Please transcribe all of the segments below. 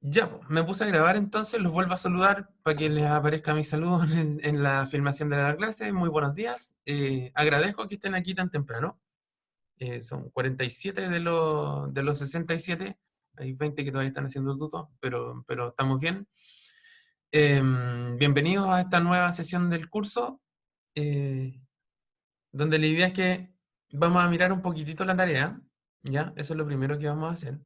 Ya, pues, me puse a grabar entonces, los vuelvo a saludar para que les aparezca mi saludo en la filmación de la clase. Muy buenos días. Agradezco que estén aquí tan temprano. Son 47 de los 67. Hay 20 que todavía están haciendo tutos, pero estamos bien. Bienvenidos a esta nueva sesión del curso, eh, donde la idea es que vamos a mirar un poquitito la tarea. ¿Ya? Eso es lo primero que vamos a hacer.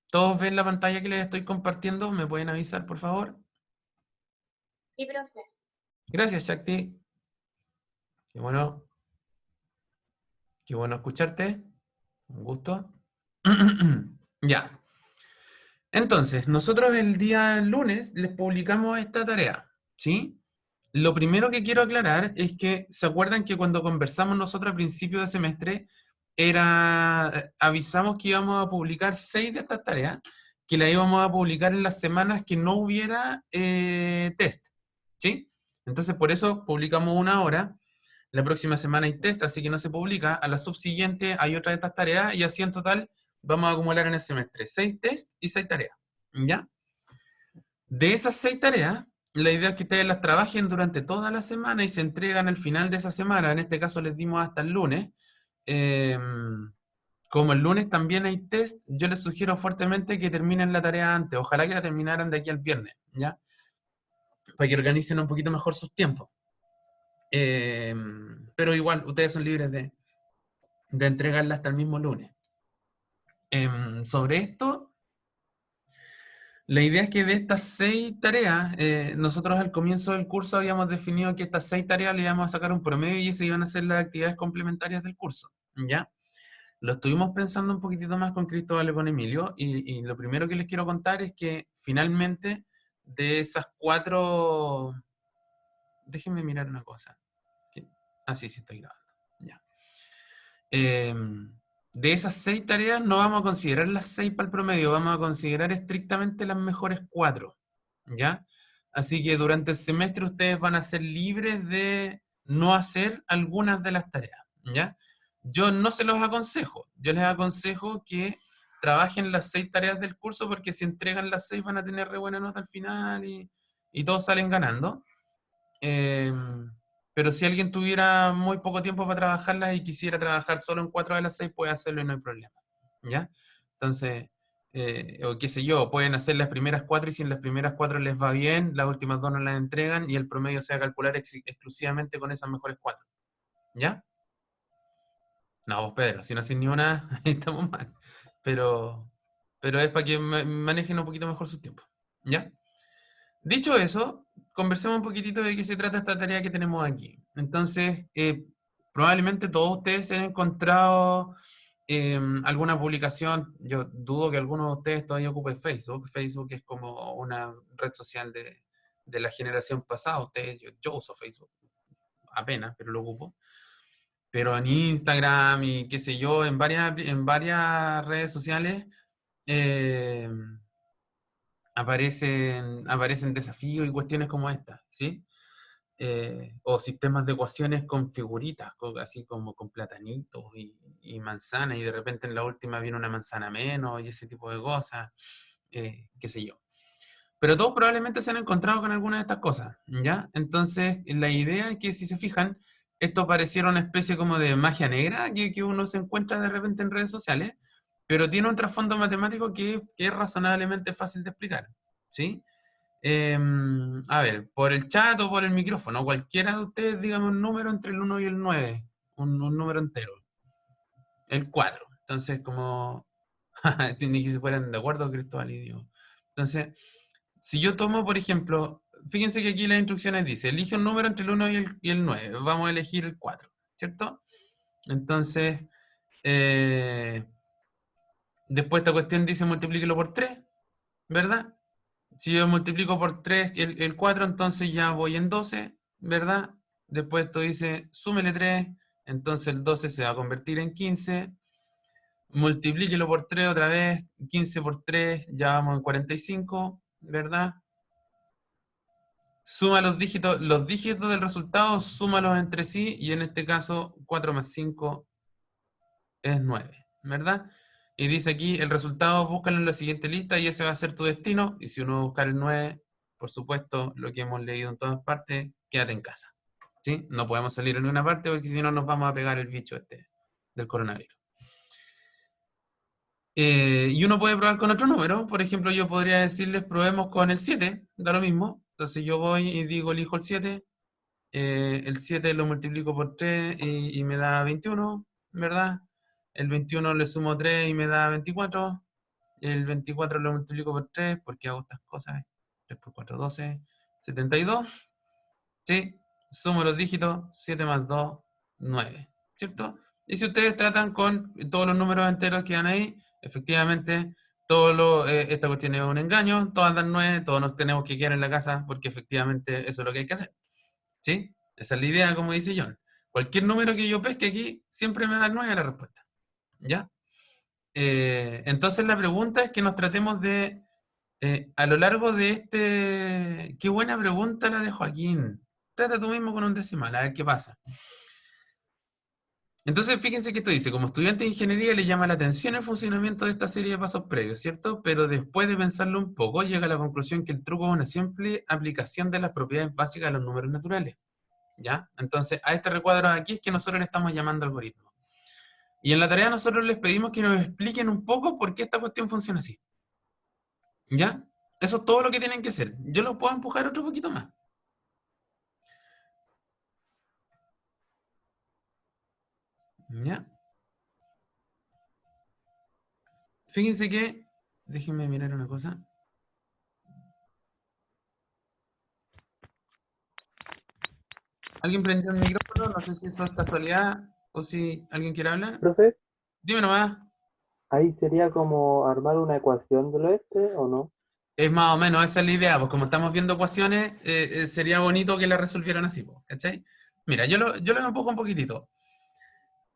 ¿Todos ven la pantalla que les estoy compartiendo? ¿Me pueden avisar, por favor? Sí, profe. Gracias, Shakti. Qué bueno, qué bueno escucharte. Un gusto. Ya. Entonces, nosotros el día lunes les publicamos esta tarea, ¿sí? Lo primero que quiero aclarar es que, ¿se acuerdan que cuando conversamos nosotros a principio de semestre, avisamos que íbamos a publicar 6 de estas tareas, que las íbamos a publicar en las semanas que no hubiera test, ¿sí? Entonces, por eso publicamos una ahora. La próxima semana hay test, así que no se publica. A la subsiguiente hay otra de estas tareas y así en total vamos a acumular en el semestre 6 test y 6 tareas. ¿Ya? De esas 6 tareas, la idea es que ustedes las trabajen durante toda la semana y se entregan al final de esa semana. En este caso les dimos hasta el lunes. Eh, Como el lunes también hay test, yo les sugiero fuertemente que terminen la tarea antes. Ojalá que la terminaran de aquí al viernes, ¿ya? Para que organicen un poquito mejor sus tiempos. Eh, pero igual, ustedes son libres de entregarla hasta el mismo lunes. Sobre esto, la idea es que de estas 6 tareas, nosotros al comienzo del curso habíamos definido que estas 6 tareas le íbamos a sacar un promedio y esas iban a ser las actividades complementarias del curso, ¿ya? Lo estuvimos pensando un poquitito más con Cristóbal y con Emilio, y lo primero que les quiero contar es que finalmente de esas 4... Déjenme mirar una cosa. Sí, sí estoy grabando. Ya. De esas 6 tareas no vamos a considerar las 6 para el promedio, vamos a considerar estrictamente las mejores 4, ¿ya? Así que durante el semestre ustedes van a ser libres de no hacer algunas de las tareas, ¿ya? Yo no se los aconsejo, yo les aconsejo que trabajen las 6 tareas del curso porque si entregan las 6 van a tener re buena nota al final y todos salen ganando. Eh, pero si alguien tuviera muy poco tiempo para trabajarlas y quisiera trabajar solo en 4 de las 6, puede hacerlo y no hay problema. ¿Ya? Entonces, o qué sé yo, pueden hacer las primeras 4 y si en las primeras 4 les va bien, las últimas 2 no las entregan y el promedio se va a calcular exclusivamente con esas mejores 4. ¿Ya? No, vos Pedro, si no haces ni una, ahí estamos mal. Pero, pero es para que manejen un poquito mejor su tiempo. ¿Ya? Dicho eso, conversemos un poquitito de qué se trata esta tarea que tenemos aquí. Entonces, probablemente todos ustedes se han encontrado alguna publicación. Yo dudo que alguno de ustedes todavía ocupe Facebook. Facebook es como una red social de la generación pasada. Yo uso Facebook apenas, pero lo ocupo. Pero en Instagram y qué sé yo, en varias redes sociales, eh, aparecen desafíos y cuestiones como esta, ¿sí? O sistemas de ecuaciones con figuritas, así como con platanitos y manzanas, y de repente en la última viene una manzana menos y ese tipo de cosas, qué sé yo. Pero todos probablemente se han encontrado con alguna de estas cosas, ¿ya? Entonces, la idea es que si se fijan, esto pareciera una especie como de magia negra que uno se encuentra de repente en redes sociales, pero tiene un trasfondo matemático que es razonablemente fácil de explicar, ¿sí? A ver, por el chat o por el micrófono, cualquiera de ustedes dígame un número entre el 1 y el 9, un número entero, el 4. Entonces, como, ni que se fueran de acuerdo, Cristóbal y Diego. Entonces, si yo tomo, por ejemplo, fíjense que aquí las instrucciones dice, elige un número entre el 1 y el 9, vamos a elegir el 4, ¿cierto? Entonces, eh, después esta cuestión dice multiplíquelo por 3, ¿verdad? Si yo multiplico por 3 el 4, entonces ya voy en 12, ¿verdad? Después esto dice, súmele 3, entonces el 12 se va a convertir en 15. Multiplíquelo por 3 otra vez, 15 por 3, ya vamos en 45, ¿verdad? Suma los dígitos del resultado, súmalos entre sí, y en este caso 4 más 5 es 9, ¿verdad? y dice aquí, el resultado búscalo en la siguiente lista y ese va a ser tu destino. Y si uno va a buscar el 9, por supuesto, lo que hemos leído en todas partes, quédate en casa. ¿Sí? No podemos salir en ninguna parte porque si no nos vamos a pegar el bicho este del coronavirus. Y uno puede probar con otro número. Por ejemplo, yo podría decirles, probemos con el 7, da lo mismo. Entonces yo voy y digo, elijo el 7. El 7 lo multiplico por 3 y me da 21, ¿verdad? El 21 le sumo 3 y me da 24. El 24 lo multiplico por 3, porque hago estas cosas. 3 por 4, 12. 72. ¿Sí? Sumo los dígitos, 7 más 2, 9. ¿Cierto? Y si ustedes tratan con todos los números enteros que dan ahí, efectivamente, esta cuestión es un engaño, todas dan 9, todos nos tenemos que quedar en la casa, porque efectivamente eso es lo que hay que hacer. ¿Sí? Esa es la idea, como dice John. Cualquier número que yo pesque aquí, siempre me da 9 la respuesta. ¿Ya? Entonces la pregunta es que nos tratemos de, a lo largo de este... Qué buena pregunta la de Joaquín. Trata tú mismo con un decimal, a ver qué pasa. Entonces, fíjense que esto dice, como estudiante de ingeniería le llama la atención el funcionamiento de esta serie de pasos previos, ¿cierto? Pero después de pensarlo un poco, llega a la conclusión que el truco es una simple aplicación de las propiedades básicas de los números naturales, ¿ya? Entonces, a este recuadro de aquí es que nosotros le estamos llamando algoritmo. Y en la tarea nosotros les pedimos que nos expliquen un poco por qué esta cuestión funciona así, ¿ya? Eso es todo lo que tienen que hacer. Yo los puedo empujar otro poquito más. ¿Ya? Fíjense que, déjenme mirar una cosa. ¿Alguien prendió el micrófono? No sé si eso es casualidad o si alguien quiere hablar. Profe, Dime nomás. ahí sería como armar una ecuación del oeste, ¿o no? Es más o menos esa es la idea, pues como estamos viendo ecuaciones, sería bonito que la resolvieran así, pues, ¿cachai? Mira, yo lo empujo un poquitito.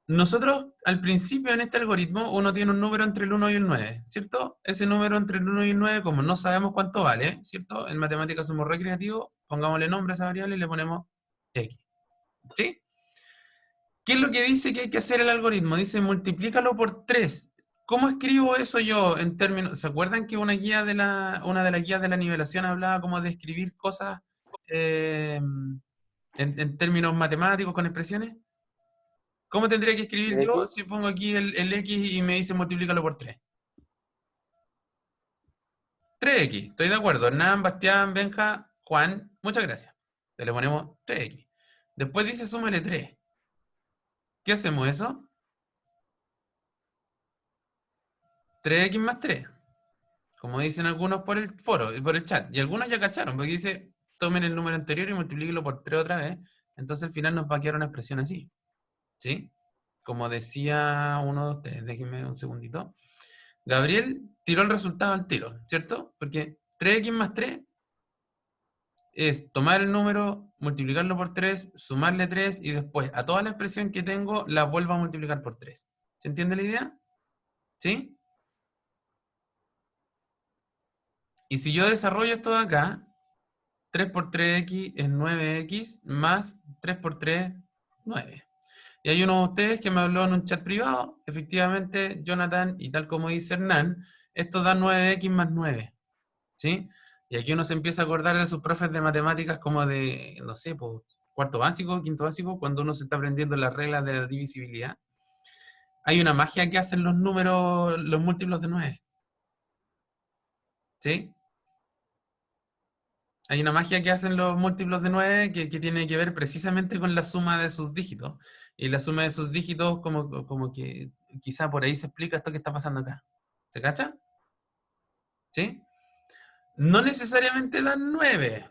Nosotros, al principio en este algoritmo, uno tiene un número entre el 1 y el 9, ¿cierto? Ese número entre el 1 y el 9, como no sabemos cuánto vale, ¿cierto? En matemáticas somos recreativos, pongámosle nombre a esa variable y le ponemos x, ¿sí? ¿Qué es lo que dice que hay que hacer el algoritmo? Dice multiplícalo por 3. ¿Cómo escribo eso yo en términos? ¿Se acuerdan que una de las guías de la nivelación hablaba como de escribir cosas en términos matemáticos con expresiones? ¿Cómo tendría que escribir yo X, si pongo aquí el x y me dice multiplícalo por 3? 3x, estoy de acuerdo. Hernán, Bastián, Benja, Juan, muchas gracias. Le ponemos 3x. Después dice súmale 3. ¿Qué hacemos eso? 3x más 3. Como dicen algunos por el foro, por el chat. Y algunos ya cacharon, porque dice, tomen el número anterior y multiplíquenlo por 3 otra vez. Entonces al final nos va a quedar una expresión así. ¿Sí? Como decía uno de ustedes, déjenme un segundito. Gabriel tiró el resultado al tiro, ¿cierto? Porque 3x más 3 es tomar el número, multiplicarlo por 3, sumarle 3 y después a toda la expresión que tengo la vuelvo a multiplicar por 3. ¿Se entiende la idea? ¿Sí? Y si yo desarrollo esto de acá, 3 por 3x es 9x más 3 por 3, 9. Y hay uno de ustedes que me habló en un chat privado, efectivamente, Jonathan, y tal como dice Hernán, esto da 9x más 9, ¿sí? Y aquí uno se empieza a acordar de sus profes de matemáticas como de, no sé, pues, cuarto básico, quinto básico, cuando uno se está aprendiendo las reglas de la divisibilidad. Hay una magia que hacen los números, los múltiplos de 9, ¿sí? Hay una magia que hacen los múltiplos de 9 que tiene que ver precisamente con la suma de sus dígitos. Y la suma de sus dígitos como que quizá por ahí se explica esto que está pasando acá. ¿Se cacha? ¿Sí? No necesariamente dan 9,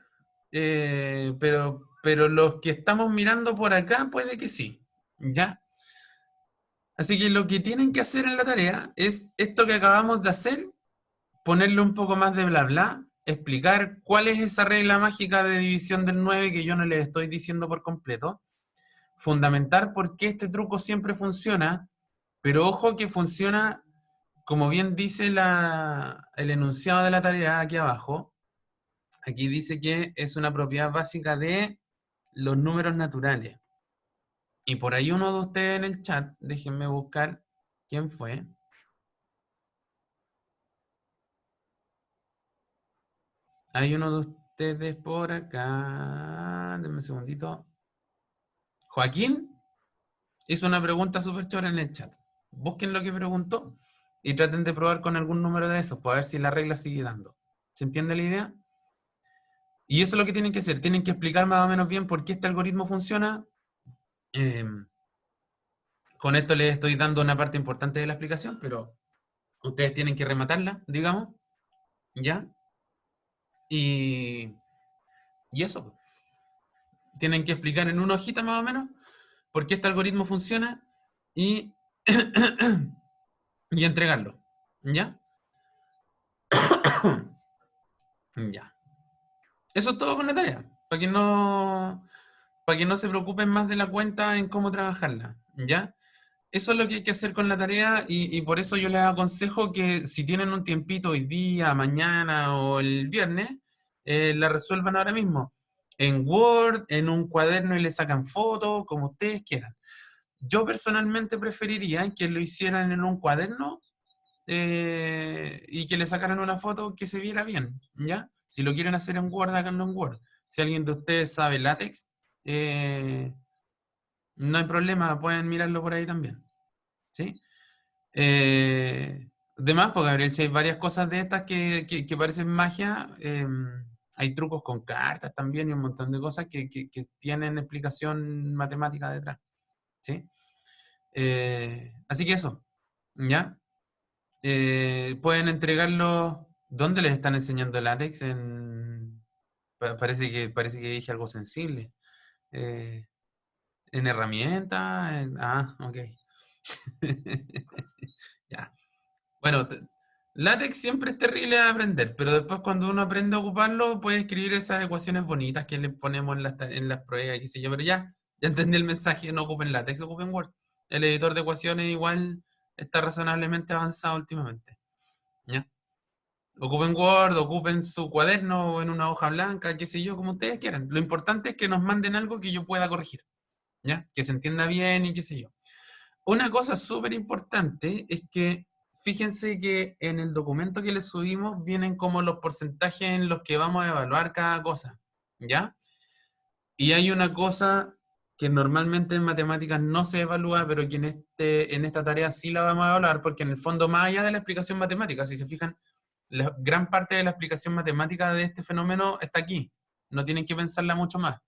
pero los que estamos mirando por acá puede que sí. ¿Ya? Así que lo que tienen que hacer en la tarea es esto que acabamos de hacer, ponerle un poco más de bla bla, explicar cuál es esa regla mágica de división del 9 que yo no les estoy diciendo por completo, fundamentar por qué este truco siempre funciona, pero ojo que funciona, como bien dice el enunciado de la tarea aquí abajo, aquí dice que es una propiedad básica de los números naturales. Y por ahí uno de ustedes en el chat, déjenme buscar quién fue, Hay uno de ustedes por acá. Denme un segundito. Joaquín hizo una pregunta súper chora en el chat. Busquen lo que preguntó y traten de probar con algún número de esos para ver si la regla sigue dando. ¿Se entiende la idea? Y eso es lo que tienen que hacer. Tienen que explicar más o menos bien por qué este algoritmo funciona. Con esto les estoy dando una parte importante de la explicación, pero ustedes tienen que rematarla, digamos. ¿Ya? Y eso. Tienen que explicar en una hojita más o menos por qué este algoritmo funciona y, y entregarlo. ¿Ya? Ya. Eso es todo con la tarea. Para que no se preocupen más de la cuenta en cómo trabajarla. ¿Ya? Eso es lo que hay que hacer con la tarea y por eso yo les aconsejo que si tienen un tiempito hoy día, mañana o el viernes, la resuelvan ahora mismo. En Word, en un cuaderno y le sacan fotos, como ustedes quieran. Yo personalmente preferiría que lo hicieran en un cuaderno y que le sacaran una foto que se viera bien, ¿ya? Si lo quieren hacer en Word, háganlo en Word. Si alguien de ustedes sabe látex, no hay problema, pueden mirarlo por ahí también, ¿sí? Además, porque Gabriel, si hay varias cosas de estas que parecen magia, hay trucos con cartas también y un montón de cosas que tienen explicación matemática detrás, ¿sí? Así que eso, ¿ya? Pueden entregarlo. ¿Dónde les están enseñando látex? Parece que dije algo sensible. ¿En herramientas? Ok. Ya. Bueno, látex siempre es terrible de aprender, pero después cuando uno aprende a ocuparlo, puede escribir esas ecuaciones bonitas que le ponemos en las pruebas, qué sé yo, pero ya entendí el mensaje, no ocupen látex, ocupen Word. El editor de ecuaciones igual está razonablemente avanzado últimamente. ¿Ya? Ocupen Word, ocupen su cuaderno o en una hoja blanca, qué sé yo, como ustedes quieran. Lo importante es que nos manden algo que yo pueda corregir, ¿ya? Que se entienda bien y qué sé yo. Una cosa súper importante es que fíjense que en el documento que les subimos vienen como los porcentajes en los que vamos a evaluar cada cosa, ¿ya? Y hay una cosa que normalmente en matemáticas no se evalúa, pero que en esta tarea sí la vamos a evaluar, porque en el fondo, más allá de la explicación matemática, si se fijan, la gran parte de la explicación matemática de este fenómeno está aquí. No tienen que pensarla mucho más.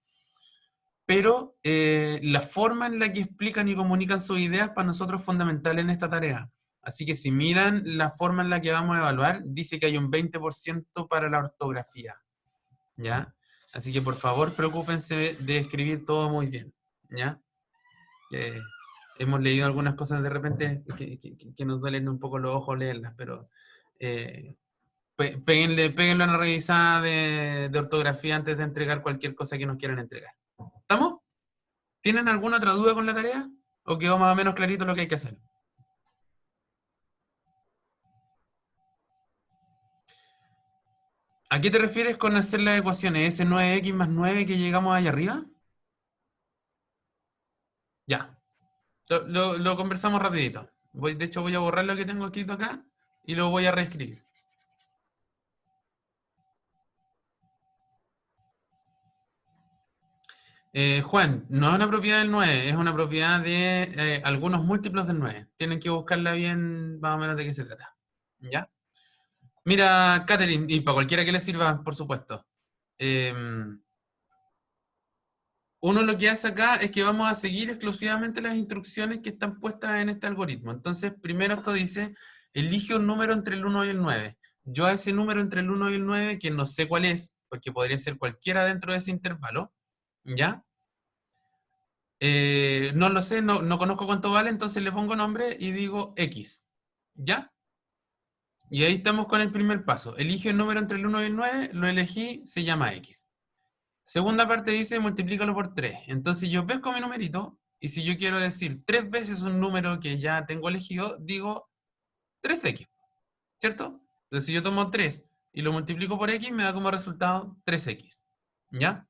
Pero la forma en la que explican y comunican sus ideas para nosotros es fundamental en esta tarea. Así que si miran la forma en la que vamos a evaluar, dice que hay un 20% para la ortografía, ¿ya? Así que por favor, preocúpense de escribir todo muy bien, ¿ya? Hemos leído algunas cosas de repente que nos duelen un poco los ojos leerlas, pero péguenle una revisada de ortografía antes de entregar cualquier cosa que nos quieran entregar. ¿Estamos? ¿Tienen alguna otra duda con la tarea? ¿O quedó más o menos clarito lo que hay que hacer? ¿A qué te refieres con hacer las ecuaciones? ¿Ese 9x más 9 que llegamos ahí arriba? Ya. Lo conversamos rapidito. De hecho, voy a borrar lo que tengo escrito acá y lo voy a reescribir. Juan, no es una propiedad del 9, es una propiedad de algunos múltiplos del 9. Tienen que buscarla bien más o menos de qué se trata. ¿Ya? Mira, Catherine, y para cualquiera que le sirva, por supuesto. Uno lo que hace acá es que vamos a seguir exclusivamente las instrucciones que están puestas en este algoritmo. Entonces, primero esto dice, elige un número entre el 1 y el 9. Yo a ese número entre el 1 y el 9, que no sé cuál es, porque podría ser cualquiera dentro de ese intervalo, ¿ya? No lo sé, no conozco cuánto vale, entonces le pongo nombre y digo X, ¿ya? Y ahí estamos con el primer paso. Elige un número entre el 1 y el 9, lo elegí, se llama X. Segunda parte dice multiplícalo por 3. Entonces yo pesco mi numerito y si yo quiero decir 3 veces un número que ya tengo elegido, digo 3x, ¿cierto? Entonces si yo tomo 3 y lo multiplico por x, me da como resultado 3x, ¿ya?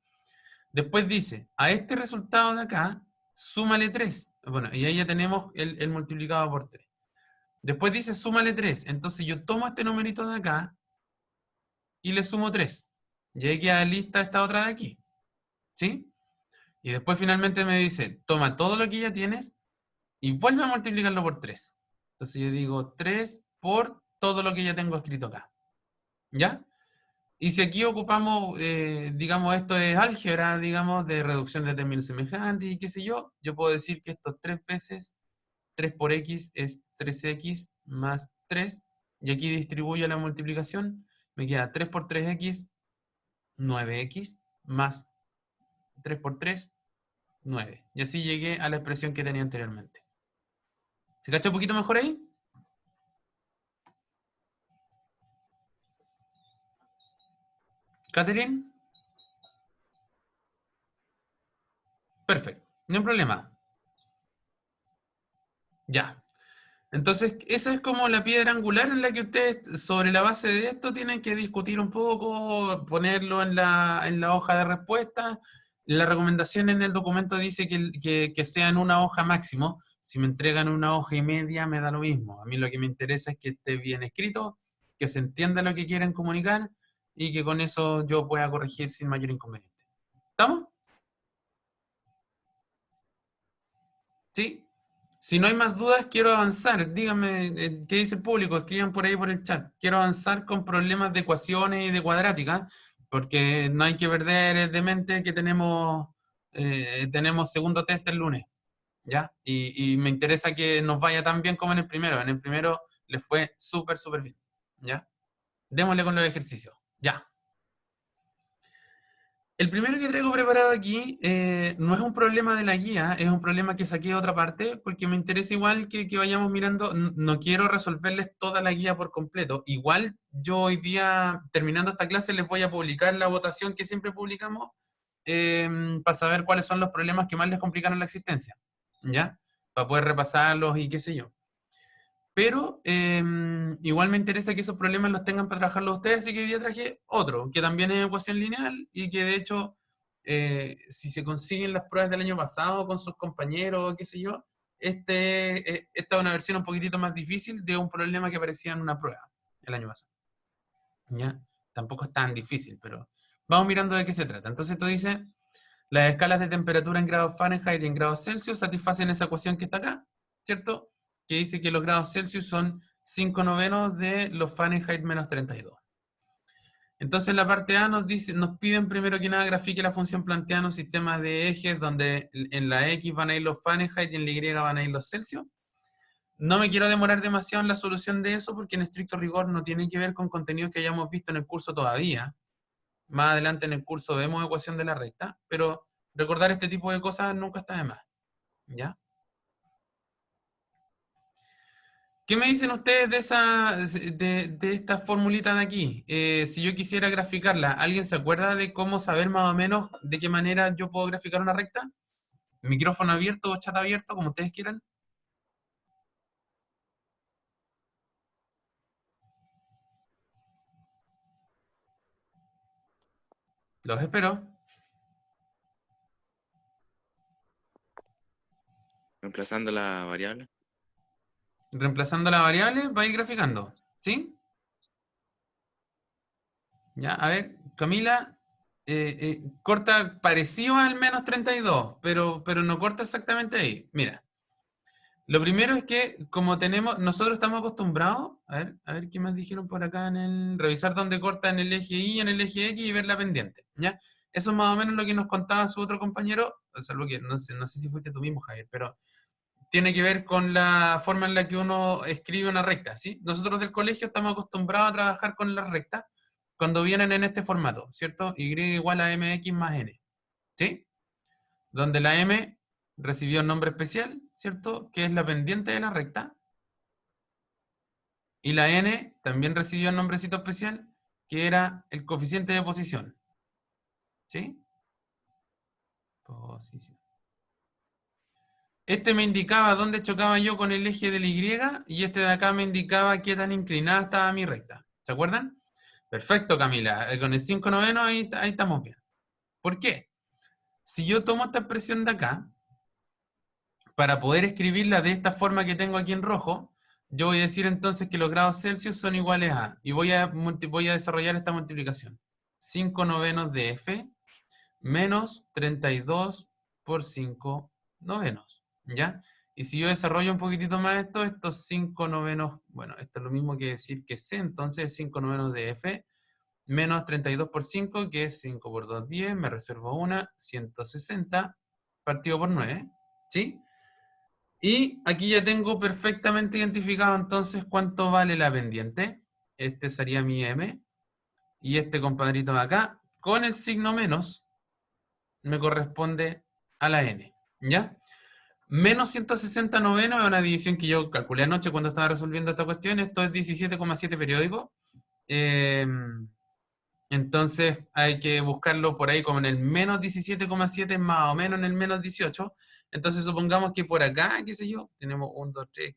Después dice, a este resultado de acá, súmale 3. Bueno, y ahí ya tenemos el multiplicado por 3. Después dice, súmale 3. Entonces yo tomo este numerito de acá y le sumo 3. Y ahí queda lista esta otra de aquí. ¿Sí? Y después finalmente me dice, toma todo lo que ya tienes y vuelve a multiplicarlo por 3. Entonces yo digo 3 por todo lo que ya tengo escrito acá. ¿Ya? Y si aquí ocupamos, digamos, esto es álgebra, digamos, de reducción de términos semejantes y qué sé yo puedo decir que esto 3 veces 3 por x es 3x más 3. Y aquí distribuyo la multiplicación. Me queda 3 por 3x, 9x, más 3 por 3, 9. Y así llegué a la expresión que tenía anteriormente. ¿Se cacha un poquito mejor ahí? ¿Catherine? Perfecto. No hay problema. Ya. Entonces, esa es como la piedra angular en la que ustedes, sobre la base de esto, tienen que discutir un poco, ponerlo en la hoja de respuesta. La recomendación en el documento dice que sea en una hoja máximo. Si me entregan una hoja y media, me da lo mismo. A mí lo que me interesa es que esté bien escrito, que se entienda lo que quieren comunicar y que con eso yo pueda corregir sin mayor inconveniente. ¿Estamos? ¿Sí? Si no hay más dudas, quiero avanzar. Díganme qué dice el público, escriban por ahí por el chat. Quiero avanzar con problemas de ecuaciones y de cuadrática, porque no hay que perder de mente que tenemos segundo test el lunes, ¿ya? Y me interesa que nos vaya tan bien como en el primero. En el primero les fue súper, súper bien, ¿ya? Démosle con los ejercicios, ya. El primero que traigo preparado aquí no es un problema de la guía, es un problema que saqué de otra parte, porque me interesa igual que vayamos mirando, no quiero resolverles toda la guía por completo. Igual yo hoy día, terminando esta clase, les voy a publicar la votación que siempre publicamos para saber cuáles son los problemas que más les complicaron la existencia, ¿ya? Para poder repasarlos y qué sé yo. Pero igual me interesa que esos problemas los tengan para trabajarlos ustedes, así que hoy día traje otro, que también es ecuación lineal y que de hecho, si se consiguen las pruebas del año pasado con sus compañeros, qué sé yo, esta es una versión un poquitito más difícil de un problema que aparecía en una prueba el año pasado. ¿Ya? Tampoco es tan difícil, pero vamos mirando de qué se trata. Entonces esto dice, las escalas de temperatura en grados Fahrenheit y en grados Celsius satisfacen esa ecuación que está acá, ¿cierto? Que dice que los grados Celsius son 5 novenos de los Fahrenheit menos 32. Entonces en la parte A nos piden primero que nada grafique la función planteada en un sistema de ejes donde en la X van a ir los Fahrenheit y en la Y van a ir los Celsius. No me quiero demorar demasiado en la solución de eso porque en estricto rigor no tiene que ver con contenidos que hayamos visto en el curso todavía. Más adelante en el curso vemos ecuación de la recta, pero recordar este tipo de cosas nunca está de más, ¿ya? ¿Qué me dicen ustedes de esta formulita de aquí? Si yo quisiera graficarla, ¿alguien se acuerda de cómo saber más o menos de qué manera yo puedo graficar una recta? ¿Micrófono abierto o chat abierto, como ustedes quieran? Los espero. Reemplazando la variable. Reemplazando la variable, va a ir graficando, ¿sí? Ya, a ver, Camila, corta parecido al menos 32, pero no corta exactamente ahí. Mira, lo primero es que como nosotros estamos acostumbrados, a ver qué más dijeron por acá revisar dónde corta en el eje Y, en el eje X y ver la pendiente, ¿ya? Eso es más o menos lo que nos contaba su otro compañero, salvo que no sé si fuiste tú mismo, Javier, pero tiene que ver con la forma en la que uno escribe una recta, ¿sí? Nosotros del colegio estamos acostumbrados a trabajar con las rectas cuando vienen en este formato, ¿cierto? Y igual a mx más n, ¿sí? Donde la m recibió un nombre especial, ¿cierto? Que es la pendiente de la recta. Y la n también recibió un nombrecito especial, que era el coeficiente de posición, ¿sí? Posición. Este me indicaba dónde chocaba yo con el eje del Y y este de acá me indicaba qué tan inclinada estaba mi recta. ¿Se acuerdan? Perfecto, Camila. Con el 5 noveno ahí estamos bien. ¿Por qué? Si yo tomo esta expresión de acá, para poder escribirla de esta forma que tengo aquí en rojo, yo voy a decir entonces que los grados Celsius son iguales a, y voy a desarrollar esta multiplicación. 5 novenos de F menos 32 por 5 novenos, ¿ya? Y si yo desarrollo un poquitito más esto, estos 5 novenos, bueno, esto es lo mismo que decir que C, entonces 5 novenos de F menos 32 por 5, que es 5 por 2, 10, me reservo una, 160, partido por 9, ¿sí? Y aquí ya tengo perfectamente identificado entonces cuánto vale la pendiente. Este sería mi M. Y este compadrito de acá, con el signo menos, me corresponde a la N, ¿ya? Menos 160 novenos es una división que yo calculé anoche cuando estaba resolviendo esta cuestión. Esto es 17,7 periódico. Entonces hay que buscarlo por ahí como en el menos 17,7 más o menos en el menos 18. Entonces supongamos que por acá, qué sé yo, tenemos 1, 2, 3,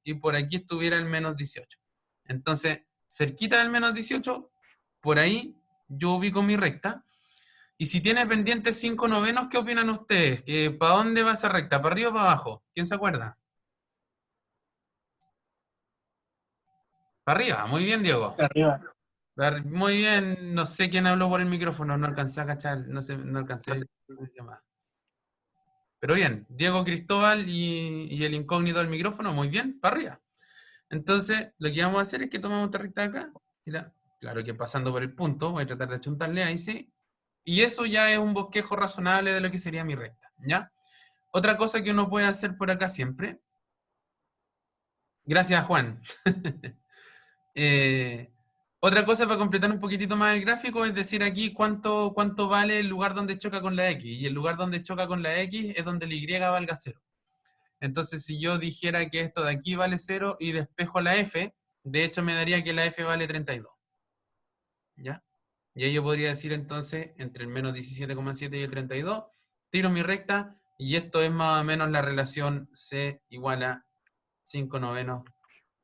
y por aquí estuviera el menos 18. Entonces, cerquita del menos 18, por ahí yo ubico mi recta. Y si tiene pendiente 5 novenos, ¿qué opinan ustedes? ¿Para dónde va esa recta? ¿Para arriba o para abajo? ¿Quién se acuerda? Para arriba, muy bien, Diego. Arriba. Muy bien, no sé quién habló por el micrófono, no alcancé a cachar, no alcancé a ver cómo se llama. Pero bien, Diego Cristóbal y el incógnito del micrófono, muy bien, para arriba. Entonces, lo que vamos a hacer es que tomamos esta recta de acá, mira, claro que pasando por el punto, voy a tratar de achuntarle ahí, sí. Y eso ya es un bosquejo razonable de lo que sería mi recta, ¿ya? Otra cosa que uno puede hacer por acá siempre. Gracias, Juan. Otra cosa para completar un poquitito más el gráfico es decir aquí cuánto vale el lugar donde choca con la X. Y el lugar donde choca con la X es donde el Y valga 0. Entonces, si yo dijera que esto de aquí vale 0 y despejo la F, de hecho me daría que la F vale 32. ¿Ya? Y ahí yo podría decir entonces, entre el menos 17,7 y el 32, tiro mi recta, y esto es más o menos la relación C igual a 5 novenos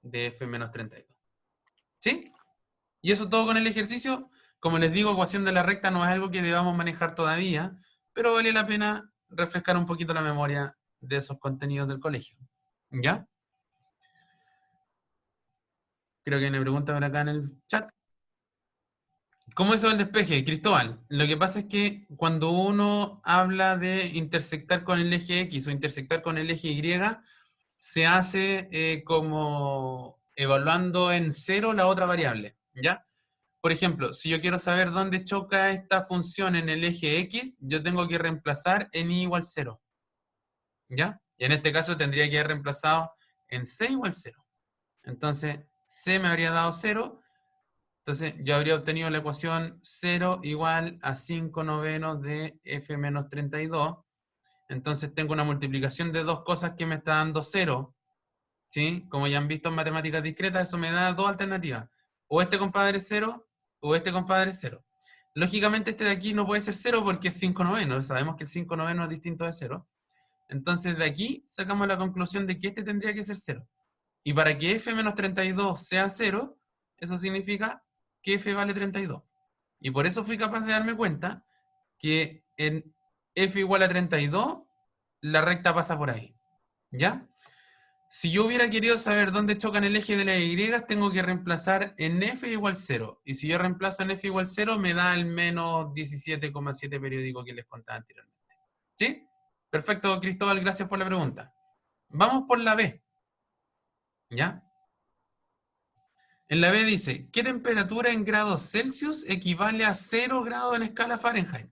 de F menos 32. ¿Sí? Y eso todo con el ejercicio. Como les digo, ecuación de la recta no es algo que debamos manejar todavía, pero vale la pena refrescar un poquito la memoria de esos contenidos del colegio. ¿Ya? Creo que hay una pregunta por acá en el chat. ¿Cómo es eso del despeje? Cristóbal, lo que pasa es que cuando uno habla de intersectar con el eje X o intersectar con el eje Y, se hace como evaluando en 0 la otra variable, ¿ya? Por ejemplo, si yo quiero saber dónde choca esta función en el eje X, yo tengo que reemplazar en y igual 0, ¿ya? Y en este caso tendría que haber reemplazado en c igual 0. Entonces, c me habría dado 0, entonces yo habría obtenido la ecuación 0 igual a 5 novenos de f menos 32. Entonces tengo una multiplicación de dos cosas que me está dando 0, ¿sí? Como ya han visto en matemáticas discretas, eso me da dos alternativas. O este compadre es 0, o este compadre es 0. Lógicamente este de aquí no puede ser 0 porque es 5 novenos. Sabemos que el 5 novenos es distinto de 0. Entonces de aquí sacamos la conclusión de que este tendría que ser 0. Y para que f menos 32 sea 0, eso significa que f vale 32. Y por eso fui capaz de darme cuenta que en f igual a 32, la recta pasa por ahí. ¿Ya? Si yo hubiera querido saber dónde chocan el eje de las Y, tengo que reemplazar en f igual 0. Y si yo reemplazo en f igual 0, me da el menos 17,7 periódico que les contaba anteriormente. ¿Sí? Perfecto, Cristóbal, gracias por la pregunta. Vamos por la B. ¿Ya? En la B dice, ¿qué temperatura en grados Celsius equivale a 0 grados en escala Fahrenheit?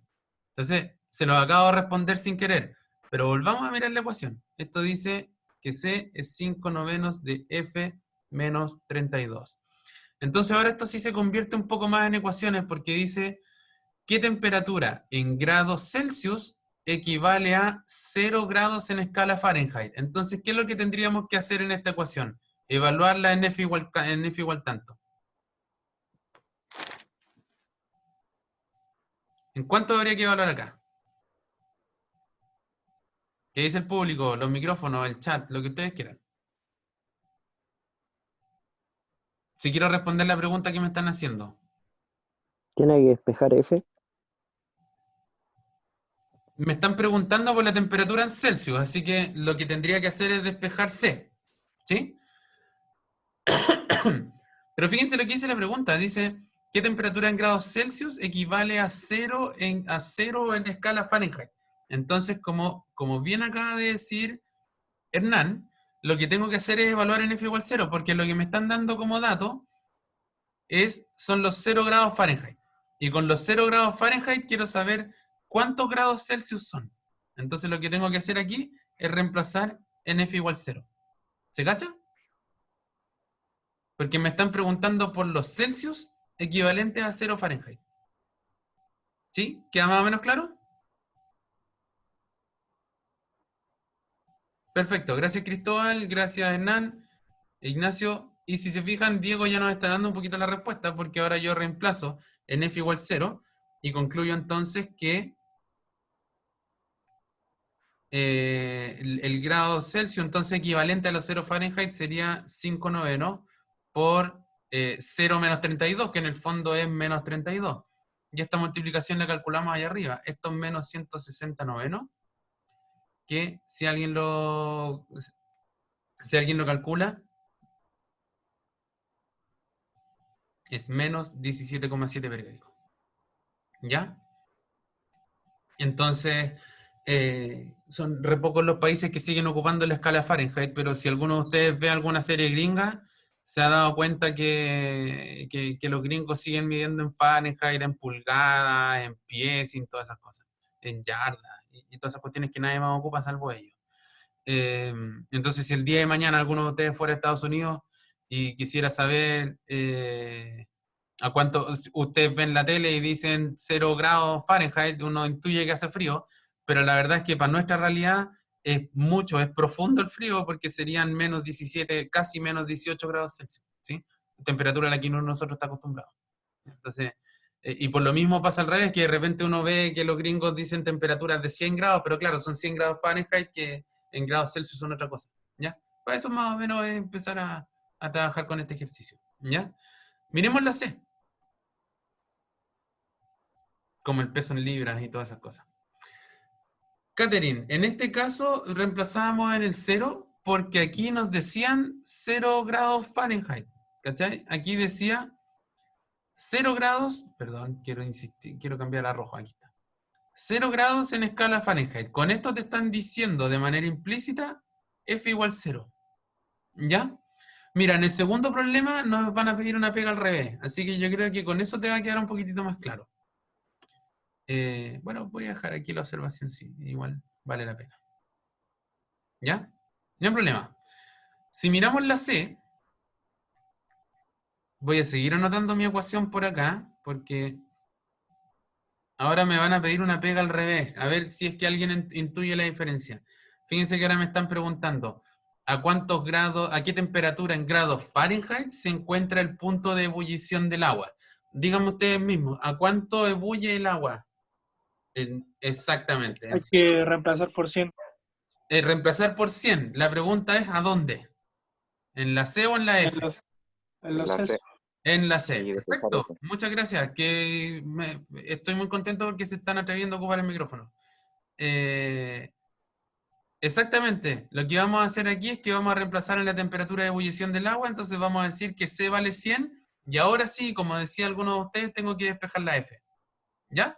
Entonces, se lo acabo de responder sin querer, pero volvamos a mirar la ecuación. Esto dice que C es 5 novenos de F menos 32. Entonces ahora esto sí se convierte un poco más en ecuaciones porque dice, ¿qué temperatura en grados Celsius equivale a 0 grados en escala Fahrenheit? Entonces, ¿qué es lo que tendríamos que hacer en esta ecuación? Evaluarla en F igual tanto. ¿En cuánto habría que evaluar acá? ¿Qué dice el público? Los micrófonos, el chat, lo que ustedes quieran. Si quiero responder la pregunta que me están haciendo. Tiene que despejar F. Me están preguntando por la temperatura en Celsius, así que lo que tendría que hacer es despejar C. ¿Sí? Pero fíjense lo que dice la pregunta. Dice, ¿Qué temperatura en grados Celsius equivale a 0 en escala Fahrenheit? Entonces, como bien acaba de decir Hernán, lo que tengo que hacer es evaluar en F igual 0, porque lo que me están dando como dato son los 0 grados Fahrenheit. Y con los 0 grados Fahrenheit quiero saber cuántos grados Celsius son. Entonces lo que tengo que hacer aquí es reemplazar en F igual 0. ¿Se cacha? Porque me están preguntando por los Celsius equivalentes a 0 Fahrenheit. ¿Sí? ¿Queda más o menos claro? Perfecto. Gracias, Cristóbal. Gracias, Hernán. Ignacio. Y si se fijan, Diego ya nos está dando un poquito la respuesta, porque ahora yo reemplazo en F igual 0 y concluyo entonces que el grado Celsius, entonces equivalente a los 0 Fahrenheit, sería 5 novenos por 0 menos 32, que en el fondo es menos 32. Y esta multiplicación la calculamos allá arriba. Esto es menos 160 novenos, que si alguien lo calcula, es menos 17,7 periódico. ¿Ya? Entonces, son re pocos los países que siguen ocupando la escala Fahrenheit, pero si alguno de ustedes ve alguna serie gringa, se ha dado cuenta que los gringos siguen midiendo en Fahrenheit, en pulgadas, en pies y todas esas cosas, en yardas, y todas esas cuestiones que nadie más ocupa salvo ellos. Entonces, si el día de mañana alguno de ustedes fuera a Estados Unidos y quisiera saber a cuánto ustedes ven la tele y dicen 0 grados Fahrenheit, uno intuye que hace frío, pero la verdad es que para nuestra realidad es profundo el frío, porque serían menos 17, casi menos 18 grados Celsius, ¿sí? Temperatura a la que nosotros está acostumbrado. Entonces, y por lo mismo pasa al revés, que de repente uno ve que los gringos dicen temperaturas de 100 grados, pero claro, son 100 grados Fahrenheit que en grados Celsius son otra cosa, ¿ya? Para eso más o menos es empezar a trabajar con este ejercicio, ¿ya? Miremos la C. Como el peso en libras y todas esas cosas. Catherine, en este caso reemplazábamos en el 0 porque aquí nos decían 0 grados Fahrenheit, ¿cachai? Aquí decía 0 grados, perdón, quiero cambiar a rojo, aquí está. 0 grados en escala Fahrenheit. Con esto te están diciendo de manera implícita F igual 0. ¿Ya? Mira, en el segundo problema nos van a pedir una pega al revés, así que yo creo que con eso te va a quedar un poquitito más claro. Bueno, voy a dejar aquí la observación, sí, igual vale la pena. ¿Ya? No hay problema. Si miramos la C, voy a seguir anotando mi ecuación por acá, porque ahora me van a pedir una pega al revés. A ver si es que alguien intuye la diferencia. Fíjense que ahora me están preguntando a cuántos grados, a qué temperatura en grados Fahrenheit se encuentra el punto de ebullición del agua. Díganme ustedes mismos, ¿a cuánto ebulle el agua? Exactamente. Hay que reemplazar por 100. Reemplazar por 100. La pregunta es ¿a dónde? ¿En la C o en la F? En los La C. C. En la C. Y después Perfecto. F. Muchas gracias. Estoy muy contento porque se están atreviendo a ocupar el micrófono. Exactamente. Lo que vamos a hacer aquí es que vamos a reemplazar en la temperatura de ebullición del agua. Entonces vamos a decir que C vale 100. Y ahora sí, como decía alguno de ustedes, tengo que despejar la F. ¿Ya?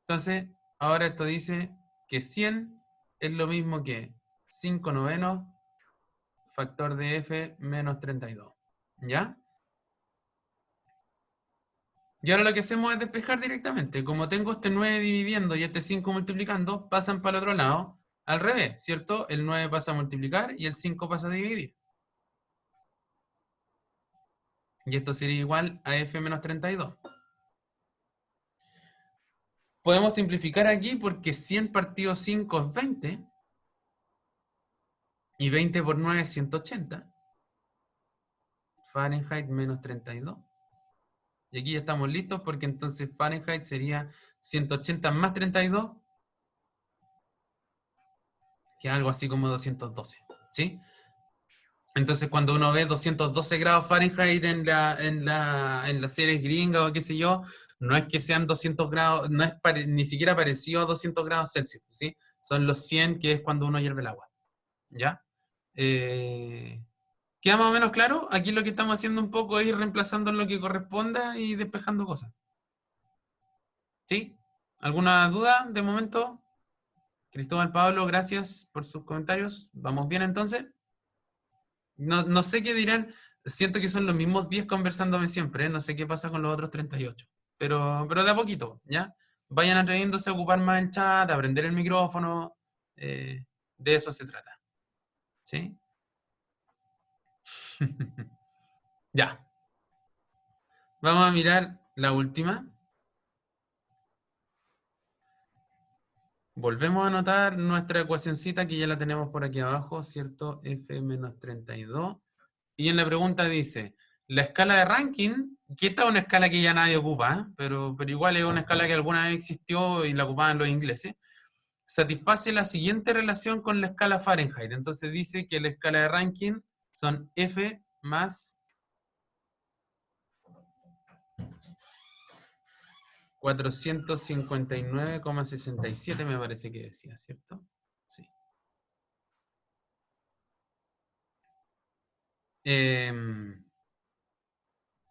Entonces, ahora esto dice que 100 es lo mismo que 5 novenos factor de F menos 32. ¿Ya? Y ahora lo que hacemos es despejar directamente. Como tengo este 9 dividiendo y este 5 multiplicando, pasan para el otro lado al revés, ¿cierto? El 9 pasa a multiplicar y el 5 pasa a dividir. Y esto sería igual a F menos 32. Podemos simplificar aquí porque 100 partido 5 es 20. Y 20 por 9 es 180. Fahrenheit menos 32. Y aquí ya estamos listos porque entonces Fahrenheit sería 180 más 32, que es algo así como 212. ¿Sí? Entonces cuando uno ve 212 grados Fahrenheit en la series gringa o qué sé yo, no es que sean 200 grados, no es ni siquiera parecido a 200 grados Celsius, ¿sí? Son los 100, que es cuando uno hierve el agua. ¿Ya? ¿Queda más o menos claro? Aquí lo que estamos haciendo un poco es ir reemplazando en lo que corresponda y despejando cosas. ¿Sí? ¿Alguna duda de momento? Cristóbal, Pablo, gracias por sus comentarios. ¿Vamos bien entonces? No sé qué dirán. Siento que son los mismos 10 conversándome siempre, ¿eh? No sé qué pasa con los otros 38. Pero de a poquito, ¿ya? Vayan atreviéndose a ocupar más el chat, a aprender el micrófono. De eso se trata. ¿Sí? Ya. Vamos a mirar la última. Volvemos a anotar nuestra ecuacioncita que ya la tenemos por aquí abajo, ¿cierto? F menos 32. Y en la pregunta dice, la escala de ranking, que esta es una escala que ya nadie ocupa, ¿eh? pero igual es una escala que alguna vez existió y la ocupaban los ingleses, satisface la siguiente relación con la escala Fahrenheit. Entonces dice que la escala de ranking son F más 459,67 me parece que decía, ¿cierto? Sí.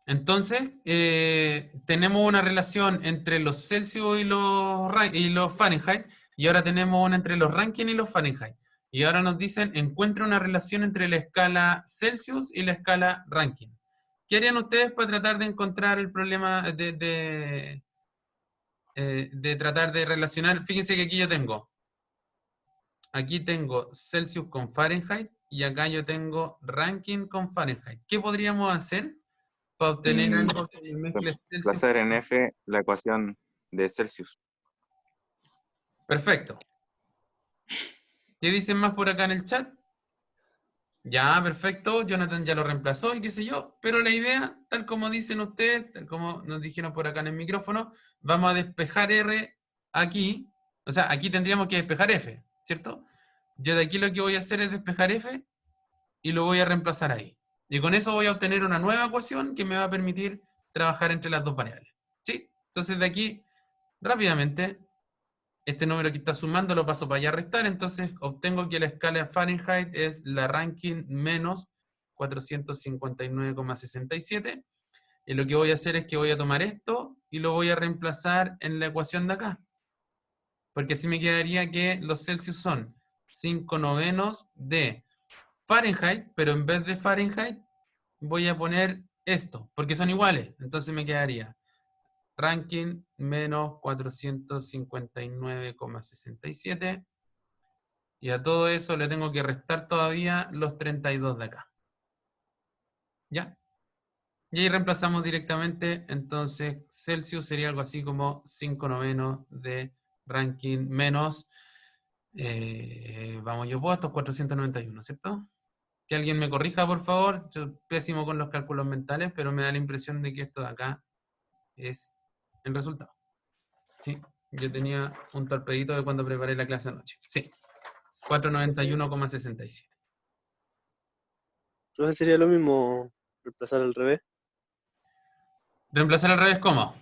Entonces, tenemos una relación entre los Celsius y los Fahrenheit, y ahora tenemos una entre los Rankine y los Fahrenheit. Y ahora nos dicen, encuentra una relación entre la escala Celsius y la escala Rankine. ¿Qué harían ustedes para tratar de encontrar el problema de tratar de relacionar? Fíjense que aquí tengo Celsius con Fahrenheit, y acá yo tengo Rankine con Fahrenheit. ¿Qué podríamos hacer para obtener algo que mezcle Celsius? Reemplazar en F la ecuación de Celsius. Perfecto. ¿Qué dicen más por acá en el chat? Ya, perfecto. Jonathan ya lo reemplazó y qué sé yo. Pero la idea, tal como dicen ustedes, tal como nos dijeron por acá en el micrófono, vamos a despejar R aquí. O sea, aquí tendríamos que despejar F, ¿cierto? Yo de aquí lo que voy a hacer es despejar F y lo voy a reemplazar ahí. Y con eso voy a obtener una nueva ecuación que me va a permitir trabajar entre las dos variables. ¿Sí? Entonces de aquí, rápidamente, este número que está sumando lo paso para allá a restar, entonces obtengo que la escala de Fahrenheit es la Rankine menos 459,67. Y lo que voy a hacer es que voy a tomar esto y lo voy a reemplazar en la ecuación de acá. Porque así me quedaría que los Celsius son 5 novenos de Fahrenheit, pero en vez de Fahrenheit voy a poner esto, porque son iguales. Entonces me quedaría Rankine menos 459,67. Y a todo eso le tengo que restar todavía los 32 de acá. ¿Ya? Y ahí reemplazamos directamente. Entonces Celsius sería algo así como 5 novenos de Rankine menos, vamos, yo puedo estos 491, ¿cierto? Que alguien me corrija, por favor. Yo pésimo con los cálculos mentales, pero me da la impresión de que esto de acá es el resultado. Sí, yo tenía un torpedito de cuando preparé la clase anoche. Sí, 491,67. Entonces sería lo mismo reemplazar al revés. Reemplazar al revés, ¿cómo?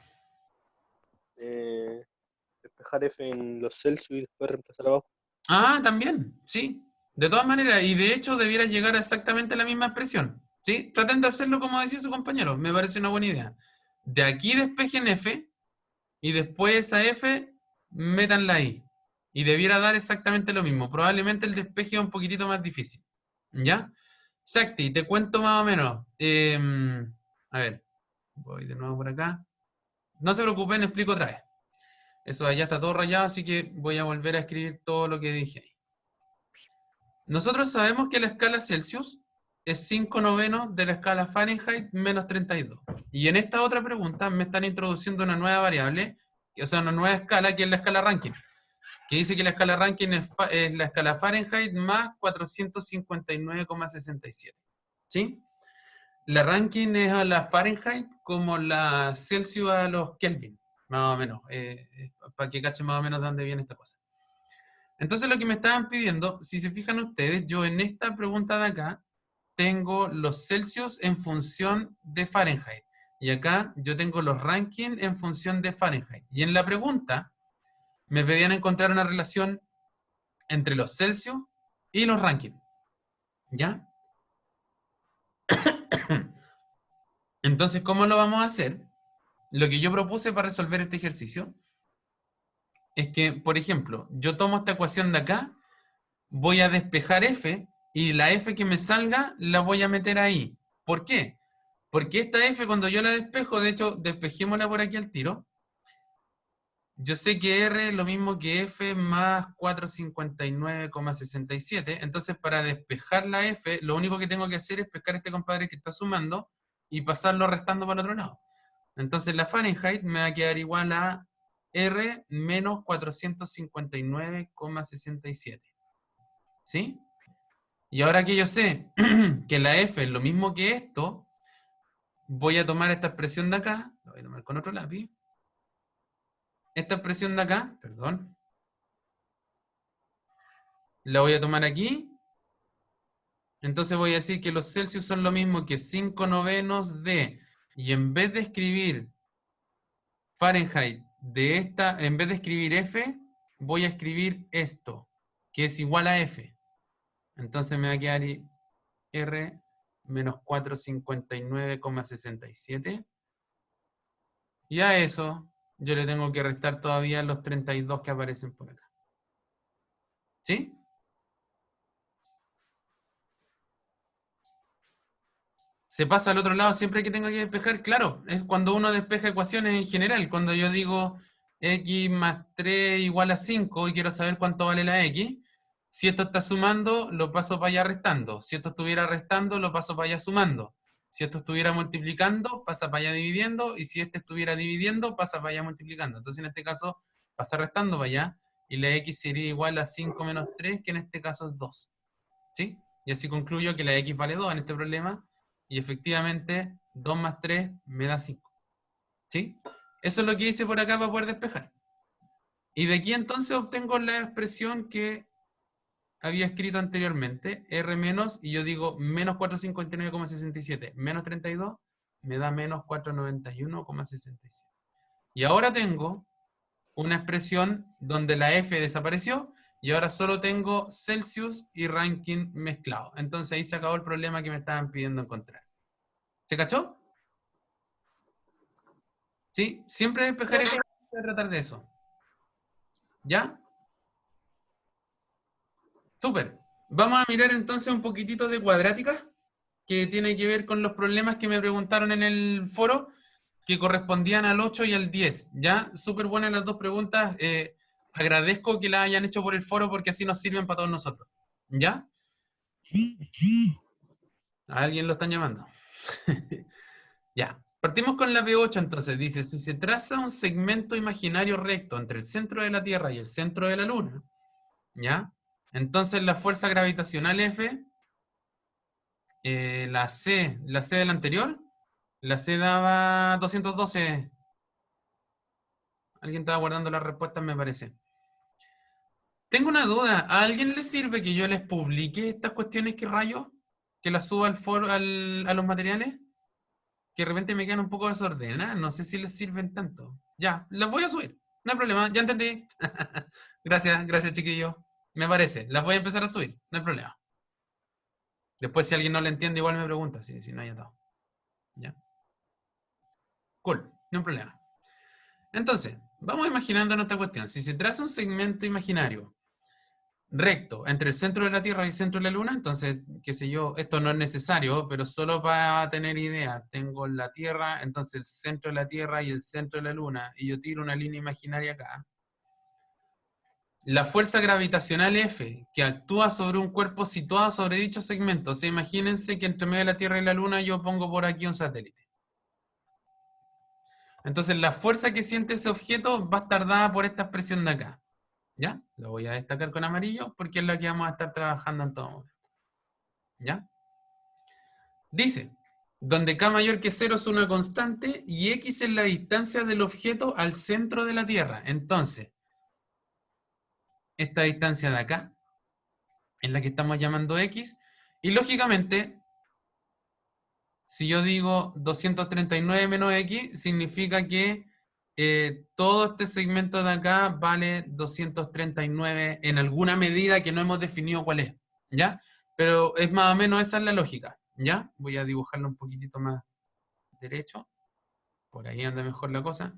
Despejar F en los Celsius y después reemplazar abajo. Ah, también, sí. De todas maneras, y de hecho debiera llegar a exactamente la misma expresión. ¿Sí? Traten de hacerlo como decía su compañero, me parece una buena idea. De aquí despejen F, y después a F métanla ahí. Y debiera dar exactamente lo mismo. Probablemente el despeje es un poquitito más difícil. ¿Ya? Shakti, te cuento más o menos. A ver, voy de nuevo por acá. No se preocupen, explico otra vez. Eso allá está todo rayado, así que voy a volver a escribir todo lo que dije ahí. Nosotros sabemos que la escala Celsius es 5 novenos de la escala Fahrenheit menos 32. Y en esta otra pregunta me están introduciendo una nueva variable, o sea, una nueva escala, que es la escala Rankine, que dice que la escala Rankine es la escala Fahrenheit más 459,67. ¿Sí? La Rankine es a la Fahrenheit como la Celsius a los Kelvin, más o menos, para que cachen más o menos de dónde viene esta cosa. Entonces lo que me estaban pidiendo, si se fijan ustedes, yo en esta pregunta de acá tengo los Celsius en función de Fahrenheit. Y acá yo tengo los Rankine en función de Fahrenheit. Y en la pregunta me pedían encontrar una relación entre los Celsius y los Rankine. ¿Ya? Entonces, ¿cómo lo vamos a hacer? Lo que yo propuse para resolver este ejercicio es que, por ejemplo, yo tomo esta ecuación de acá, voy a despejar f, y la f que me salga la voy a meter ahí. ¿Por qué? Porque esta f, cuando yo la despejo, de hecho, despejémosla por aquí al tiro, yo sé que r es lo mismo que f más 459,67, entonces para despejar la f, lo único que tengo que hacer es pescar a este compadre que está sumando y pasarlo restando para el otro lado. Entonces la Fahrenheit me va a quedar igual a R menos 459,67. ¿Sí? Y ahora que yo sé que la F es lo mismo que esto, voy a tomar esta expresión de acá, lo voy a tomar con otro lápiz. Esta expresión de acá, perdón, la voy a tomar aquí. Entonces voy a decir que los Celsius son lo mismo que 5/9 de, y en vez de escribir Fahrenheit de esta, en vez de escribir F, voy a escribir esto, que es igual a F. Entonces me va a quedar R menos 459,67. Y a eso yo le tengo que restar todavía los 32 que aparecen por acá. ¿Sí? Se pasa al otro lado siempre que tenga que despejar. Claro, es cuando uno despeja ecuaciones en general. Cuando yo digo x más 3 igual a 5 y quiero saber cuánto vale la x, si esto está sumando, lo paso para allá restando. Si esto estuviera restando, lo paso para allá sumando. Si esto estuviera multiplicando, pasa para allá dividiendo. Y si este estuviera dividiendo, pasa para allá multiplicando. Entonces en este caso pasa restando para allá. Y la x sería igual a 5 menos 3, que en este caso es 2. ¿Sí? Y así concluyo que la x vale 2 en este problema. Y efectivamente, 2 más 3 me da 5. ¿Sí? Eso es lo que hice por acá para poder despejar. Y de aquí entonces obtengo la expresión que había escrito anteriormente, R menos, y yo digo menos 459,67 menos 32, me da menos 491,67. Y ahora tengo una expresión donde la F desapareció, y ahora solo tengo Celsius y Rankine mezclado. Entonces ahí se acabó el problema que me estaban pidiendo encontrar. ¿Se cachó? ¿Sí? Siempre despejar y tratar de eso. ¿Ya? Súper. Vamos a mirar entonces un poquitito de cuadrática, que tiene que ver con los problemas que me preguntaron en el foro, que correspondían al 8 y al 10. ¿Ya? Súper buenas las dos preguntas. Agradezco que las hayan hecho por el foro porque así nos sirven para todos nosotros. ¿Ya? ¿A alguien lo están llamando? Ya. Partimos con la B8 entonces. Dice, si se traza un segmento imaginario recto entre el centro de la Tierra y el centro de la Luna, ¿ya? Entonces la fuerza gravitacional F, la C del anterior, la C daba 212. Alguien estaba guardando las respuestas, me parece. Tengo una duda. ¿A alguien le sirve que yo les publique estas cuestiones que rayos? ¿Que las suba al foro, a los materiales? Que de repente me quedan un poco desordenadas. No sé si les sirven tanto. Ya, las voy a subir. No hay problema, ya entendí. Gracias chiquillos. Me parece. Las voy a empezar a subir. No hay problema. Después si alguien no le entiende, igual me pregunta. Si no hay atado. ¿Ya? Cool. No hay problema. Entonces, vamos imaginando nuestra cuestión. Si se traza un segmento imaginario recto entre el centro de la Tierra y el centro de la Luna, entonces, qué sé yo, esto no es necesario, pero solo para tener idea, tengo la Tierra, entonces el centro de la Tierra y el centro de la Luna, y yo tiro una línea imaginaria acá. La fuerza gravitacional F, que actúa sobre un cuerpo situado sobre dicho segmento, o sea, imagínense que entre medio de la Tierra y la Luna yo pongo por aquí un satélite. Entonces la fuerza que siente ese objeto va a estar dada por esta expresión de acá. ¿Ya? Lo voy a destacar con amarillo porque es la que vamos a estar trabajando en todo momento. ¿Ya? Dice, donde K mayor que 0 es una constante y X es la distancia del objeto al centro de la Tierra. Entonces, esta distancia de acá es la que estamos llamando X. Y lógicamente, si yo digo 239 menos X, significa que todo este segmento de acá vale 239 en alguna medida que no hemos definido cuál es, ¿ya? Pero es más o menos esa es la lógica, ¿Ya? Voy a dibujarlo un poquitito más derecho. Por ahí anda mejor la cosa.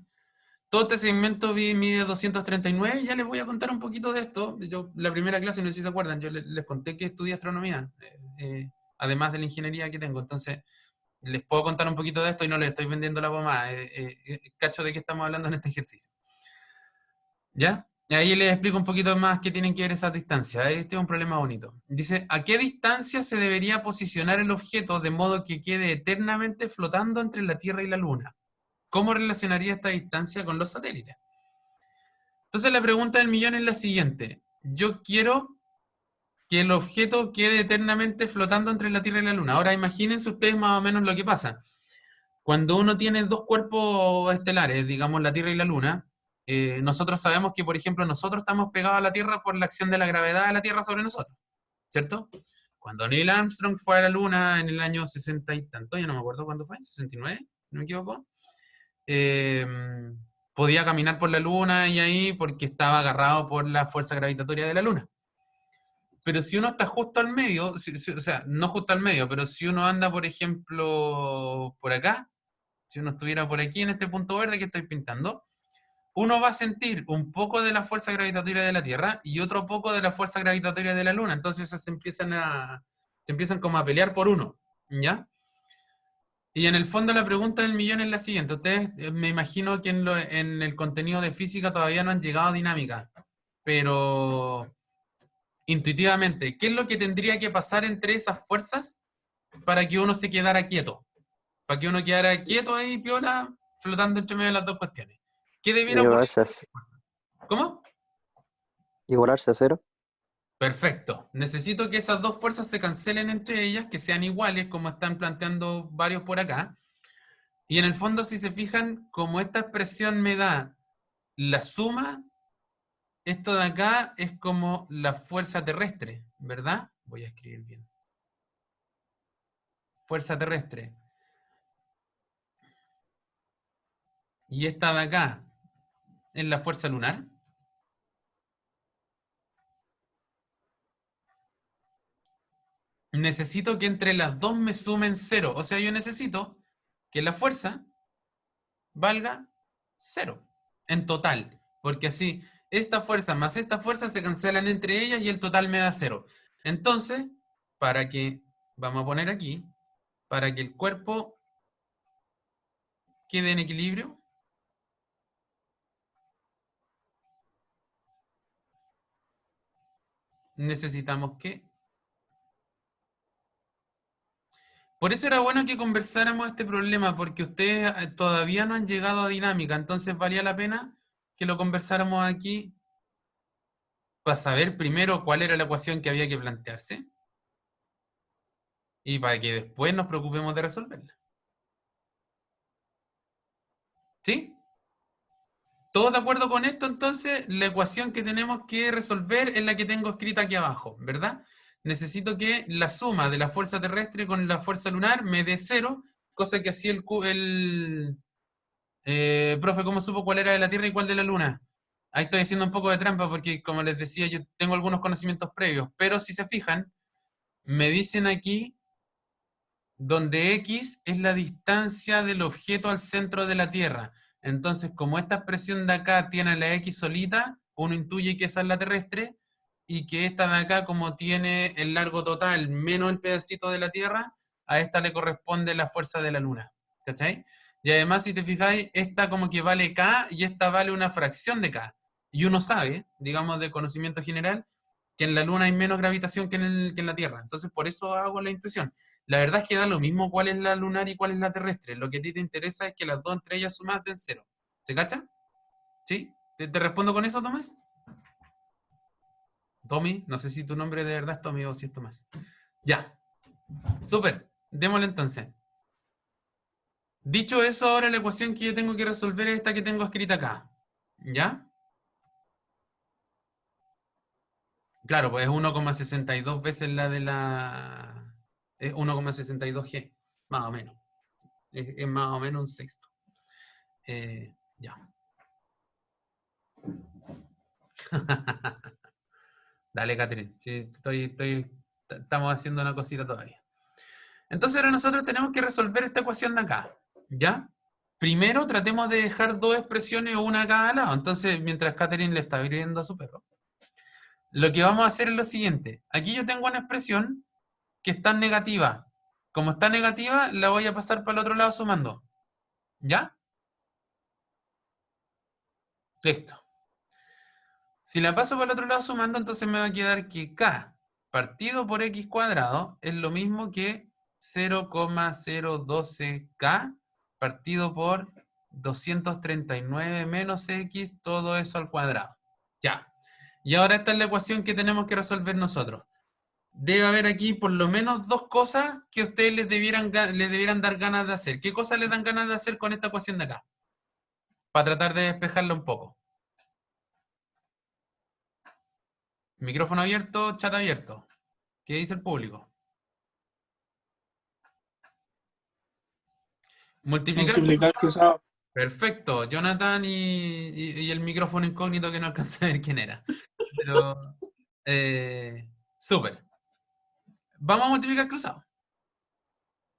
Todo este segmento mide 239. Ya les voy a contar un poquito de esto. Yo, la primera clase, no sé si se acuerdan, yo les conté que estudié astronomía, además de la ingeniería que tengo. Entonces, les puedo contar un poquito de esto y no les estoy vendiendo la pomada. Cacho de qué estamos hablando en este ejercicio. ¿Ya? Y ahí les explico un poquito más qué tienen que ver esas distancias. Este es un problema bonito. Dice, ¿a qué distancia se debería posicionar el objeto de modo que quede eternamente flotando entre la Tierra y la Luna? ¿Cómo relacionaría esta distancia con los satélites? Entonces la pregunta del millón es la siguiente. Yo quiero que el objeto quede eternamente flotando entre la Tierra y la Luna. Ahora imagínense ustedes más o menos lo que pasa. Cuando uno tiene dos cuerpos estelares, digamos la Tierra y la Luna, nosotros sabemos que, por ejemplo, nosotros estamos pegados a la Tierra por la acción de la gravedad de la Tierra sobre nosotros, ¿cierto? Cuando Neil Armstrong fue a la Luna en el año 60 y tanto, yo no me acuerdo cuándo fue, 69, no me equivoco, podía caminar por la Luna y ahí porque estaba agarrado por la fuerza gravitatoria de la Luna. Pero si uno está justo al medio, o sea, no justo al medio, pero si uno anda, por ejemplo, por acá, si uno estuviera por aquí en este punto verde que estoy pintando, uno va a sentir un poco de la fuerza gravitatoria de la Tierra y otro poco de la fuerza gravitatoria de la Luna. Entonces esas se empiezan como a pelear por uno, ¿ya? Y en el fondo la pregunta del millón es la siguiente. Ustedes, me imagino que en el contenido de física todavía no han llegado a dinámica, pero intuitivamente, ¿qué es lo que tendría que pasar entre esas fuerzas para que uno se quedara quieto? Para que uno quedara quieto ahí, piola, flotando entre medio de las dos cuestiones. ¿Qué debiera ocurrir? ¿Cómo? Igualarse a cero. Perfecto. Necesito que esas dos fuerzas se cancelen entre ellas, que sean iguales, como están planteando varios por acá. Y en el fondo, si se fijan, como esta expresión me da la suma, esto de acá es como la fuerza terrestre, ¿verdad? Voy a escribir bien. Fuerza terrestre. Y esta de acá es la fuerza lunar. Necesito que entre las dos me sumen 0. O sea, yo necesito que la fuerza valga 0 en total. Porque así, esta fuerza más esta fuerza se cancelan entre ellas y el total me da 0. Entonces, vamos a poner aquí, para que el cuerpo quede en equilibrio, necesitamos que... Por eso era bueno que conversáramos este problema, porque ustedes todavía no han llegado a dinámica, entonces valía la pena que lo conversáramos aquí para saber primero cuál era la ecuación que había que plantearse y para que después nos preocupemos de resolverla. ¿Sí? ¿Todos de acuerdo con esto? Entonces, la ecuación que tenemos que resolver es la que tengo escrita aquí abajo, ¿verdad? Necesito que la suma de la fuerza terrestre con la fuerza lunar me dé 0, cosa que así profe, ¿cómo supo cuál era de la Tierra y cuál de la Luna? Ahí estoy haciendo un poco de trampa porque, como les decía, yo tengo algunos conocimientos previos, pero si se fijan, me dicen aquí donde X es la distancia del objeto al centro de la Tierra. Entonces, como esta expresión de acá tiene la X solita, uno intuye que esa es la terrestre, y que esta de acá, como tiene el largo total menos el pedacito de la Tierra, a esta le corresponde la fuerza de la Luna. ¿Cachai? Y además, si te fijáis, esta como que vale K y esta vale una fracción de K. Y uno sabe, digamos de conocimiento general, que en la Luna hay menos gravitación que en la Tierra. Entonces, por eso hago la intuición. La verdad es que da lo mismo cuál es la lunar y cuál es la terrestre. Lo que a ti te interesa es que las dos entre ellas sumadas den 0. ¿Se cacha? ¿Sí? ¿Te respondo con eso, Tomás? Tommy, no sé si tu nombre de verdad es Tommy o si es Tomás. Ya. Súper. Démosle entonces. Dicho eso, ahora la ecuación que yo tengo que resolver es esta que tengo escrita acá. ¿Ya? Claro, pues es 1,62 veces la de la... Es 1,62 G, más o menos. Es más o menos un sexto. Ya. Dale, Catherine. Sí, estamos haciendo una cosita todavía. Entonces ahora nosotros tenemos que resolver esta ecuación de acá, ¿ya? Primero tratemos de dejar dos expresiones, una a cada lado. Entonces, mientras Catherine le está viendo a su perro, lo que vamos a hacer es lo siguiente. Aquí yo tengo una expresión que está negativa. Como está negativa, la voy a pasar para el otro lado sumando. ¿Ya? Listo. Si la paso para el otro lado sumando, entonces me va a quedar que k partido por x cuadrado es lo mismo que 0,012k partido por 239 menos x, todo eso al cuadrado. Ya. Y ahora esta es la ecuación que tenemos que resolver nosotros. Debe haber aquí por lo menos dos cosas que ustedes les debieran dar ganas de hacer. ¿Qué cosas les dan ganas de hacer con esta ecuación de acá? Para tratar de despejarla un poco. Micrófono abierto, chat abierto. ¿Qué dice el público? Multiplicar cruzado. Perfecto. Jonathan y el micrófono incógnito que no alcancé a ver quién era. Pero, súper. Vamos a multiplicar cruzado.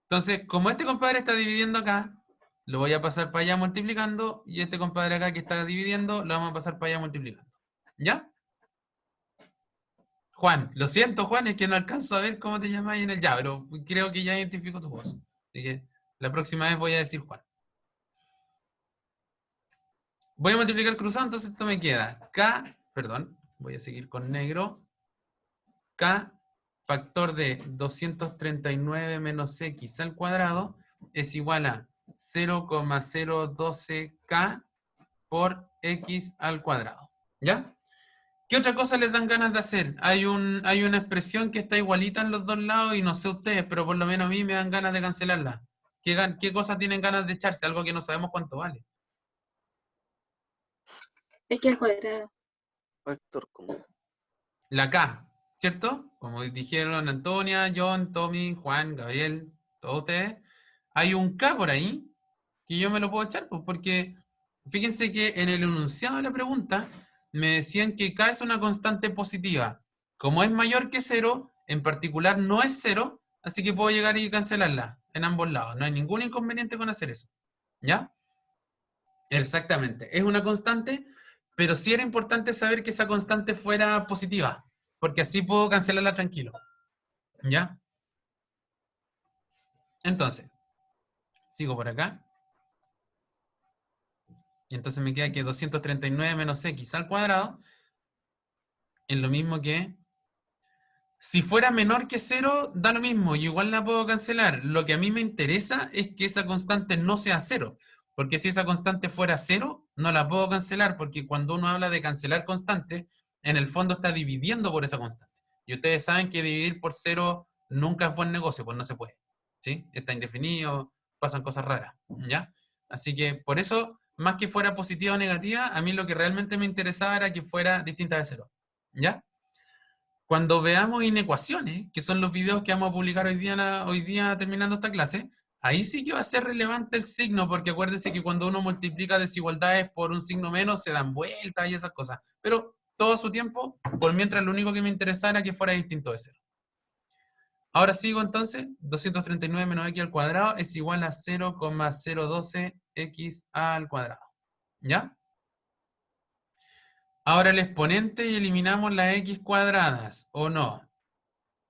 Entonces, como este compadre está dividiendo acá, lo voy a pasar para allá multiplicando, y este compadre acá que está dividiendo, lo vamos a pasar para allá multiplicando. ¿Ya? Juan, lo siento, Juan, es que no alcanzo a ver cómo te llamas ahí en el ya, pero creo que ya identifico tu voz. Así que la próxima vez voy a decir Juan. Voy a multiplicar cruzado, entonces esto me queda k, perdón, voy a seguir con negro, k factor de 239 menos x al cuadrado es igual a 0,012k por x al cuadrado. ¿Ya? ¿Qué otra cosa les dan ganas de hacer? Hay una expresión que está igualita en los dos lados y no sé ustedes, pero por lo menos a mí me dan ganas de cancelarla. ¿Qué cosas tienen ganas de echarse? Algo que no sabemos cuánto vale. X al cuadrado. Factor común. La K, ¿cierto? Como dijeron Antonia, John, Tommy, Juan, Gabriel, todos ustedes. Hay un K por ahí que yo me lo puedo echar, pues, porque fíjense que en el enunciado de la pregunta me decían que K es una constante positiva. Como es mayor que 0, en particular no es 0, así que puedo llegar y cancelarla en ambos lados. No hay ningún inconveniente con hacer eso. ¿Ya? Exactamente. Es una constante, pero sí era importante saber que esa constante fuera positiva, porque así puedo cancelarla tranquilo. ¿Ya? Entonces, sigo por acá. Y entonces me queda que 239 menos x al cuadrado es lo mismo que... Si fuera menor que 0, da lo mismo, y igual la puedo cancelar. Lo que a mí me interesa es que esa constante no sea 0, porque si esa constante fuera 0, no la puedo cancelar, porque cuando uno habla de cancelar constantes, en el fondo está dividiendo por esa constante. Y ustedes saben que dividir por 0 nunca es buen negocio, pues no se puede. ¿Sí? Está indefinido, pasan cosas raras. ¿Ya? Así que por eso, más que fuera positiva o negativa, a mí lo que realmente me interesaba era que fuera distinta de 0. ¿Ya? Cuando veamos inecuaciones, que son los videos que vamos a publicar hoy día terminando esta clase, ahí sí que va a ser relevante el signo, porque acuérdense que cuando uno multiplica desigualdades por un signo menos, se dan vueltas y esas cosas. Pero todo su tiempo, por mientras lo único que me interesaba era que fuera distinto de 0. Ahora sigo entonces, 239 menos x al cuadrado es igual a 0,012x al cuadrado. ¿Ya? Ahora el exponente y eliminamos las x cuadradas, ¿o no?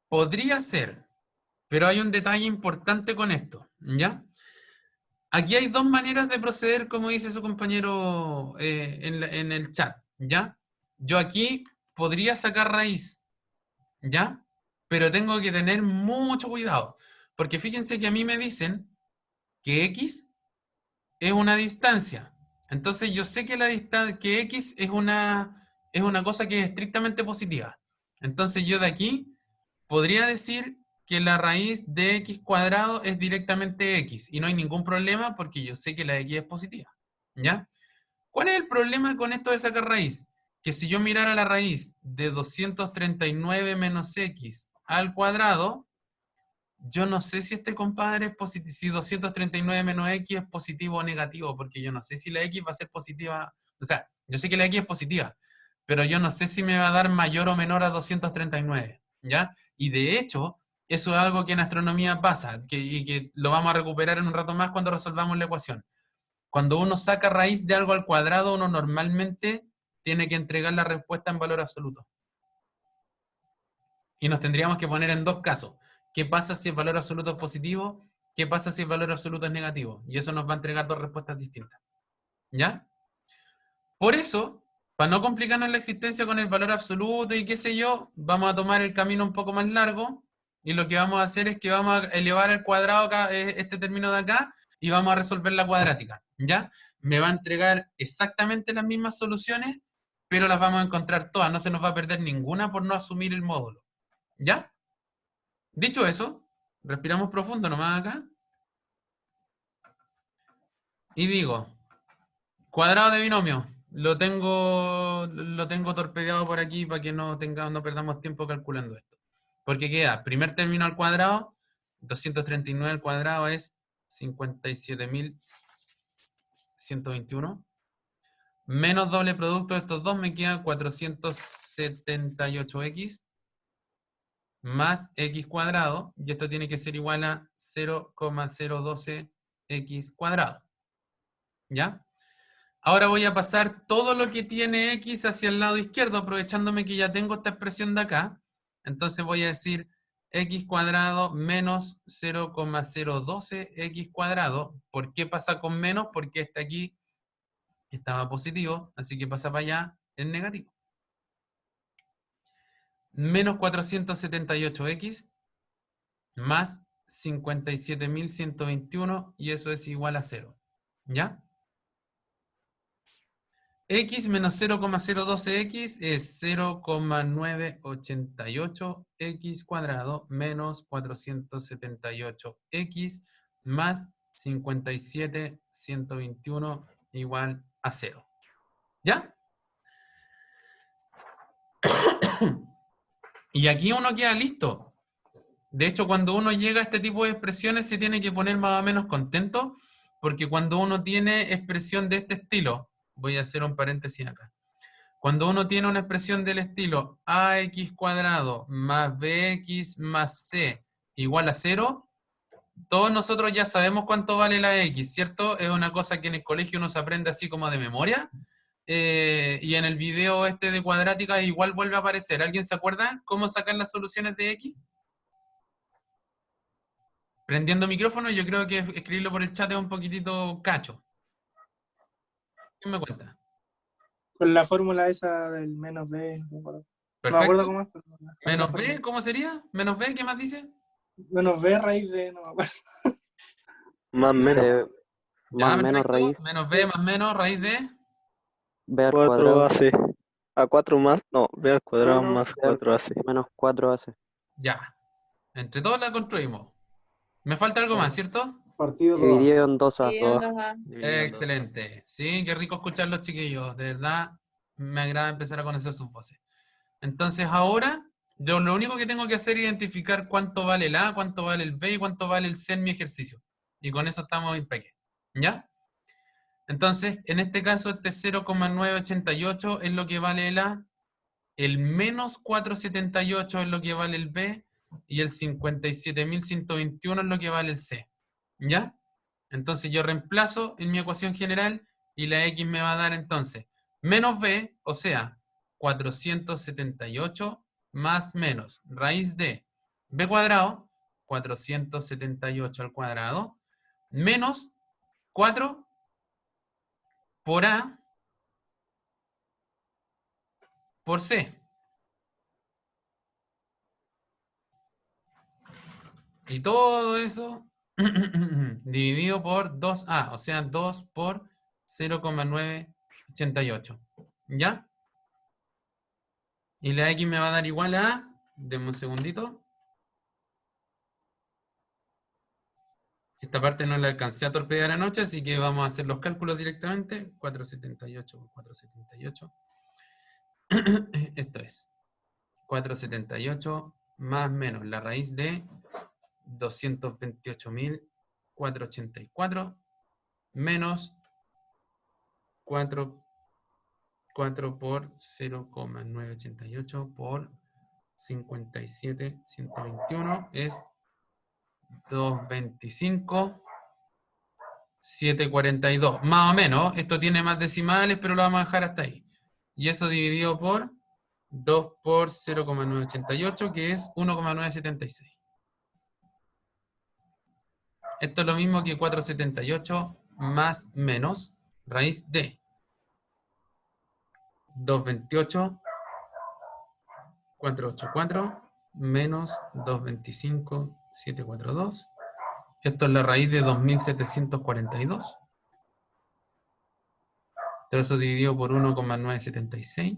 Podría ser, pero hay un detalle importante con esto, ¿ya? Aquí hay dos maneras de proceder, como dice su compañero en el chat, ¿ya? Yo aquí podría sacar raíz, ¿ya? Pero tengo que tener mucho cuidado, porque fíjense que a mí me dicen que x es una distancia. Entonces yo sé que que x es una cosa que es estrictamente positiva. Entonces yo de aquí podría decir que la raíz de x cuadrado es directamente x y no hay ningún problema porque yo sé que la de x es positiva. ¿Ya? ¿Cuál es el problema con esto de sacar raíz? Que si yo mirara la raíz de 239 menos x al cuadrado, yo no sé si este compadre es positivo, si 239 menos x es positivo o negativo, porque yo no sé si la x va a ser positiva. O sea, yo sé que la x es positiva, pero yo no sé si me va a dar mayor o menor a 239, ¿ya? Y de hecho, Eso es algo que en astronomía pasa, y que lo vamos a recuperar en un rato más cuando resolvamos la ecuación. Cuando uno saca raíz de algo al cuadrado, uno normalmente tiene que entregar la respuesta en valor absoluto. Y nos tendríamos que poner en dos casos. ¿Qué pasa si el valor absoluto es positivo? ¿Qué pasa si el valor absoluto es negativo? Y eso nos va a entregar dos respuestas distintas. ¿Ya? Por eso, para no complicarnos la existencia con el valor absoluto y qué sé yo, vamos a tomar el camino un poco más largo, y lo que vamos a hacer es que vamos a elevar al cuadrado acá, este término de acá, y vamos a resolver la cuadrática. ¿Ya? Me va a entregar exactamente las mismas soluciones, pero las vamos a encontrar todas. No se nos va a perder ninguna por no asumir el módulo. ¿Ya? Dicho eso, respiramos profundo nomás acá. Y digo, cuadrado de binomio. Lo tengo torpedeado por aquí para que no perdamos tiempo calculando esto. Porque queda, primer término al cuadrado, 239 al cuadrado es 57.121. Menos doble producto de estos dos me queda 478x. Más x cuadrado, y esto tiene que ser igual a 0,012x cuadrado. ¿Ya? Ahora voy a pasar todo lo que tiene x hacia el lado izquierdo, aprovechándome que ya tengo esta expresión de acá. Entonces voy a decir x cuadrado menos 0,012x cuadrado. ¿Por qué pasa con menos? Porque este aquí estaba positivo, así que pasa para allá en negativo. Menos 478x más 57.121, y eso es igual a 0. ¿Ya? X menos 0,012x es 0,988x cuadrado menos 478x más 57.121 igual a 0. ¿Ya? Y aquí uno queda listo. De hecho, cuando uno llega a este tipo de expresiones se tiene que poner más o menos contento, porque cuando uno tiene expresión de este estilo, voy a hacer un paréntesis acá. Cuando uno tiene una expresión del estilo ax cuadrado más bx más c igual a 0, todos nosotros ya sabemos cuánto vale la x, ¿cierto? Es una cosa que en el colegio uno se aprende así como de memoria. Y en el video este de cuadrática igual vuelve a aparecer. ¿Alguien se acuerda cómo sacar las soluciones de x? Prendiendo micrófono, yo creo que escribirlo por el chat es un poquitito cacho. ¿Quién me cuenta? Con la fórmula esa del menos B. No me acuerdo Perfecto. cómo es. Pero Menos b, ¿cómo sería? Menos b, ¿qué más dice? menos B raíz de, no me acuerdo. Más menos. Ya, Más menos perfecto. raíz Menos b más menos raíz de... b al 4 cuadrado AC. A 4 más, no, B al cuadrado Menos más b al 4 AC. menos 4ac. Ya. Entre todos la construimos. Me falta algo más, ¿cierto? Partido 2A. Dividido en 2a. Sí, Dos. ajá. Dividido en dos. Excelente. Sí, qué rico escuchar los chiquillos. De verdad, me agrada empezar a conocer sus voces. Entonces ahora, yo lo único que tengo que hacer es identificar cuánto vale el A, cuánto vale el B y cuánto vale el C en mi ejercicio. Y con eso estamos impecables. ¿Ya? Entonces, en este caso, este 0,988 es lo que vale el A, el menos 478 es lo que vale el B, y el 57.121 es lo que vale el C. ¿Ya? Entonces yo reemplazo en mi ecuación general y la X me va a dar entonces menos B, o sea, 478 más menos raíz de B cuadrado, 478 al cuadrado, menos 4 por A por C. Y todo eso dividido por 2A, o sea, 2 por 0,988. ¿Ya? Y la X me va a dar igual a... Denme un segundito. Esta parte no la alcancé a torpedear anoche, así que vamos a hacer los cálculos directamente. 478 por 478. Esto es 478 más menos la raíz de 228.484 menos 4 por 0,988 por 57, 121 es 225, 742. Más o menos, esto tiene más decimales, pero lo vamos a dejar hasta ahí. Y eso dividido por 2 por 0,988, que es 1,976. Esto es lo mismo que 478 más menos raíz de 228, 484, menos 225, 742. Esto es la raíz de 2742. Todo eso dividido por 1,976.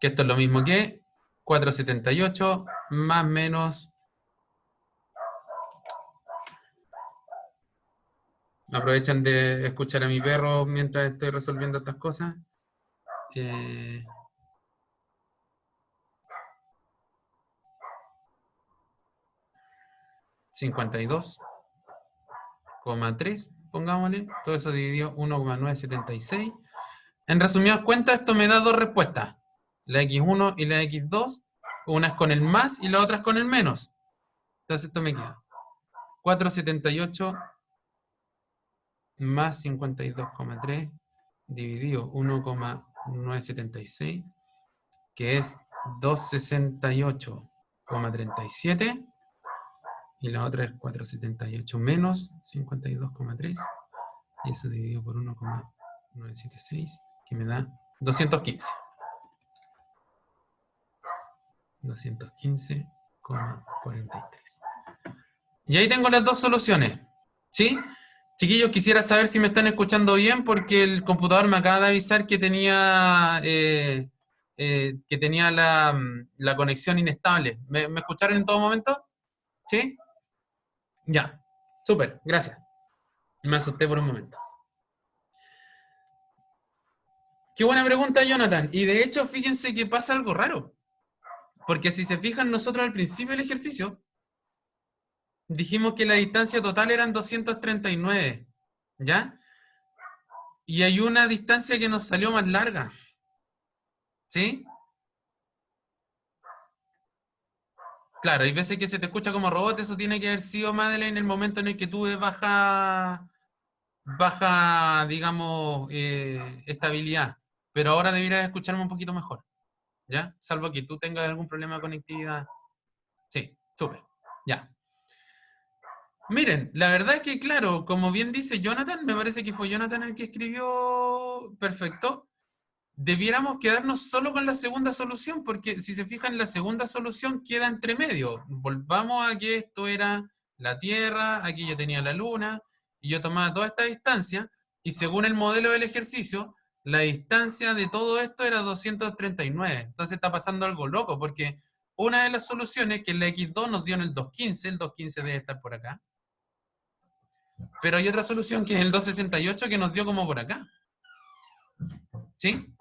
Que esto es lo mismo que 478 más menos. Aprovechan de escuchar a mi perro mientras estoy resolviendo estas cosas. 52,3, pongámosle. Todo eso dividido 1,976. En resumidas cuentas, esto me da dos respuestas. La X1 y la X2. Una es con el más y la otra es con el menos. Entonces esto me queda 478 más 52,3 dividido 1,976, que es 268,37. Y la otra es 478 menos 52,3. Y eso dividido por 1,976, que me da 215. 215,43. Y ahí tengo las dos soluciones. ¿Sí? Chiquillos, quisiera saber si me están escuchando bien, porque el computador me acaba de avisar que tenía la conexión inestable. ¿Me escucharon en todo momento? ¿Sí? Ya. Súper, gracias. Me asusté por un momento. Qué buena pregunta, Jonathan. Y de hecho, fíjense que pasa algo raro. Porque si se fijan, nosotros al principio del ejercicio dijimos que la distancia total eran 239, ¿ya? Y hay una distancia que nos salió más larga, ¿sí? Claro, hay veces que se te escucha como robot, eso tiene que haber sido, Madeleine, en el momento en el que tuve baja, digamos, estabilidad. Pero ahora deberías escucharme un poquito mejor, ¿ya? Salvo que tú tengas algún problema de conectividad. Sí, súper, ya. Miren, la verdad es que, claro, como bien dice Jonathan, me parece que fue Jonathan el que escribió perfecto, debiéramos quedarnos solo con la segunda solución, porque si se fijan, la segunda solución queda entre medio. Volvamos a que esto era la Tierra, aquí yo tenía la Luna, y yo tomaba toda esta distancia, y según el modelo del ejercicio, la distancia de todo esto era 239. Entonces está pasando algo loco, porque una de las soluciones, que es la X2, nos dio en el 215, el 215 debe estar por acá. Pero hay otra solución que es el 268 que nos dio como por acá. ¿Sí?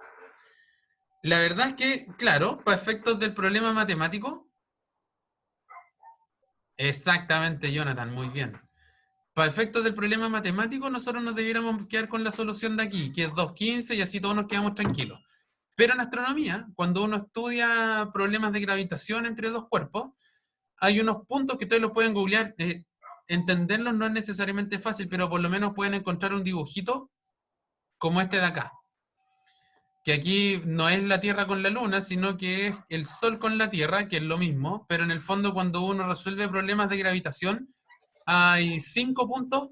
La verdad es que, claro, para efectos del problema matemático. Exactamente, Jonathan, muy bien. Para efectos del problema matemático, nosotros nos debiéramos quedar con la solución de aquí, que es 215, y así todos nos quedamos tranquilos. Pero en astronomía, cuando uno estudia problemas de gravitación entre dos cuerpos, hay unos puntos que ustedes los pueden googlear. Entenderlos no es necesariamente fácil, pero por lo menos pueden encontrar un dibujito como este de acá. Que aquí no es la Tierra con la Luna, sino que es el Sol con la Tierra, que es lo mismo, pero en el fondo cuando uno resuelve problemas de gravitación, hay 5 puntos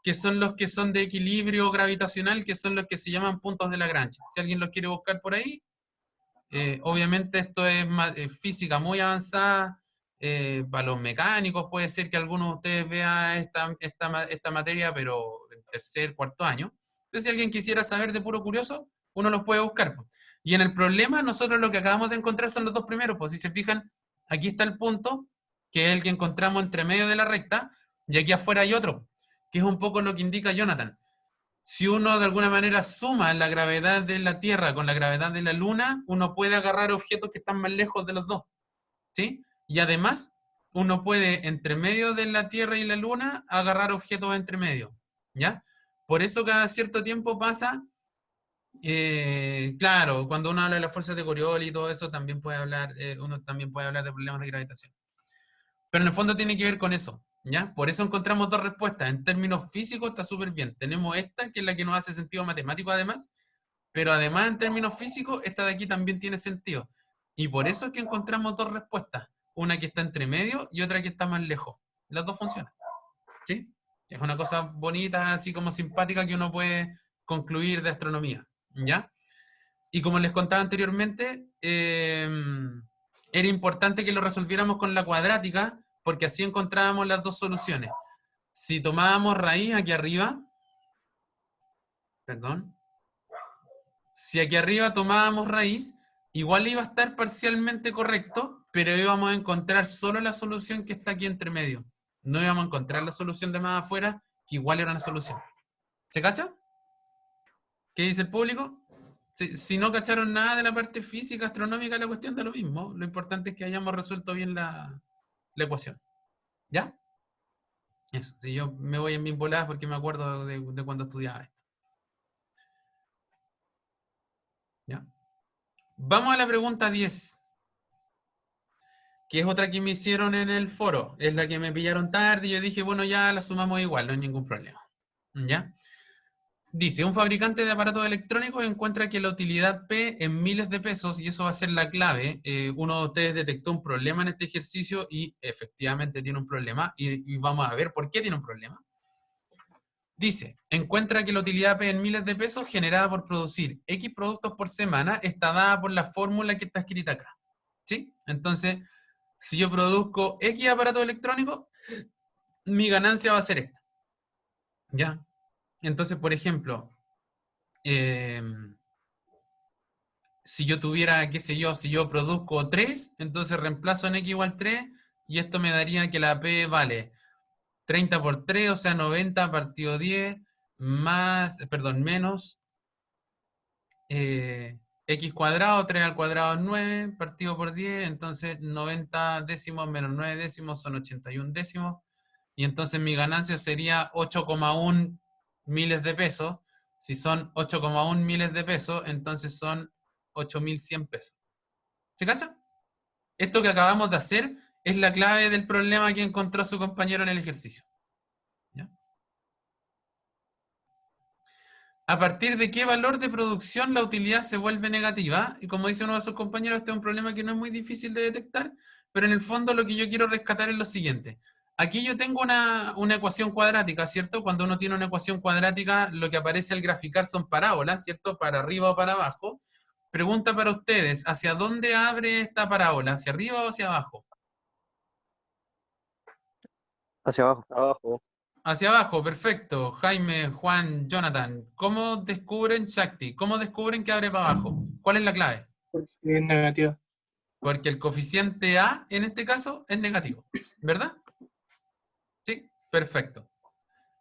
que son los que son de equilibrio gravitacional, que son los que se llaman puntos de Lagrange. Si alguien los quiere buscar por ahí, obviamente esto es física muy avanzada. Para los mecánicos puede ser que algunos de ustedes vean esta materia, pero en tercer, cuarto año. Entonces, si alguien quisiera saber de puro curioso, uno los puede buscar. Y en el problema, nosotros lo que acabamos de encontrar son los dos primeros. Pues si se fijan, aquí está el punto, que es el que encontramos entre medio de la recta, y aquí afuera hay otro, que es un poco lo que indica Jonathan. Si uno de alguna manera suma la gravedad de la Tierra con la gravedad de la Luna, uno puede agarrar objetos que están más lejos de los dos, ¿sí? Y además, uno puede, entre medio de la Tierra y la Luna, agarrar objetos entre medio, ¿ya? Por eso cada cierto tiempo pasa Claro, cuando uno habla de las fuerzas de Coriolis y todo eso, también puede hablar, uno también puede hablar de problemas de gravitación. Pero en el fondo tiene que ver con eso, ¿ya? Por eso encontramos dos respuestas. En términos físicos está súper bien. Tenemos esta, que es la que nos hace sentido matemático además, pero además en términos físicos, esta de aquí también tiene sentido. Y por eso es que encontramos dos respuestas. Una que está entre medio y otra que está más lejos. Las dos funcionan, ¿sí? Es una cosa bonita, así como simpática, que uno puede concluir de astronomía, ¿ya? Y como les contaba anteriormente, era importante que lo resolviéramos con la cuadrática, porque así encontrábamos las dos soluciones. Si tomábamos raíz aquí arriba, perdón, si aquí arriba tomábamos raíz, igual iba a estar parcialmente correcto, pero íbamos a encontrar solo la solución que está aquí entre medio. No íbamos a encontrar la solución de más afuera, que igual era una solución. ¿Se cacha? ¿Qué dice el público? Si no cacharon nada de la parte física, astronómica, la cuestión da lo mismo. Lo importante es que hayamos resuelto bien la ecuación. ¿Ya? Eso. Si yo me voy en mis voladas porque me acuerdo de cuando estudiaba esto. ¿Ya? Vamos a la pregunta 10. Que es otra que me hicieron en el foro. Es la que me pillaron tarde y yo dije, bueno, ya la sumamos igual, no hay ningún problema. ¿Ya? Dice, un fabricante de aparatos electrónicos encuentra que la utilidad P en miles de pesos, y eso va a ser la clave. Uno de ustedes detectó un problema en este ejercicio y efectivamente tiene un problema, y vamos a ver por qué tiene un problema. Dice, encuentra que la utilidad P en miles de pesos generada por producir X productos por semana está dada por la fórmula que está escrita acá. ¿Sí? Entonces, si yo produzco X aparatos electrónicos, mi ganancia va a ser esta. ¿Ya? Entonces, por ejemplo, si yo tuviera, qué sé yo, si yo produzco 3, entonces reemplazo en X igual 3, y esto me daría que la P vale 30 por 3, o sea, 90 partido 10, más, perdón, menos X cuadrado, 3 al cuadrado es 9, partido por 10, entonces 90 décimos menos 9 décimos son 81 décimos, y entonces mi ganancia sería 8,1 miles de pesos. Si son 8,1 miles de pesos, entonces son 8.100 pesos. ¿Se cacha? Esto que acabamos de hacer es la clave del problema que encontró su compañero en el ejercicio. ¿Ya? ¿A partir de qué valor de producción la utilidad se vuelve negativa? Y como dice uno de sus compañeros, este es un problema que no es muy difícil de detectar, pero en el fondo lo que yo quiero rescatar es lo siguiente. Aquí yo tengo una ecuación cuadrática, ¿cierto? Cuando uno tiene una ecuación cuadrática, lo que aparece al graficar son parábolas, ¿cierto? Para arriba o para abajo. Pregunta para ustedes, ¿hacia dónde abre esta parábola? ¿Hacia arriba o hacia abajo? Hacia abajo. Abajo. Hacia abajo, perfecto. Jaime, Juan, Jonathan, ¿cómo descubren Shakti? ¿Cómo descubren que abre para abajo? ¿Cuál es la clave? Porque es negativa. Porque el coeficiente A, en este caso, es negativo, ¿verdad? Sí, perfecto.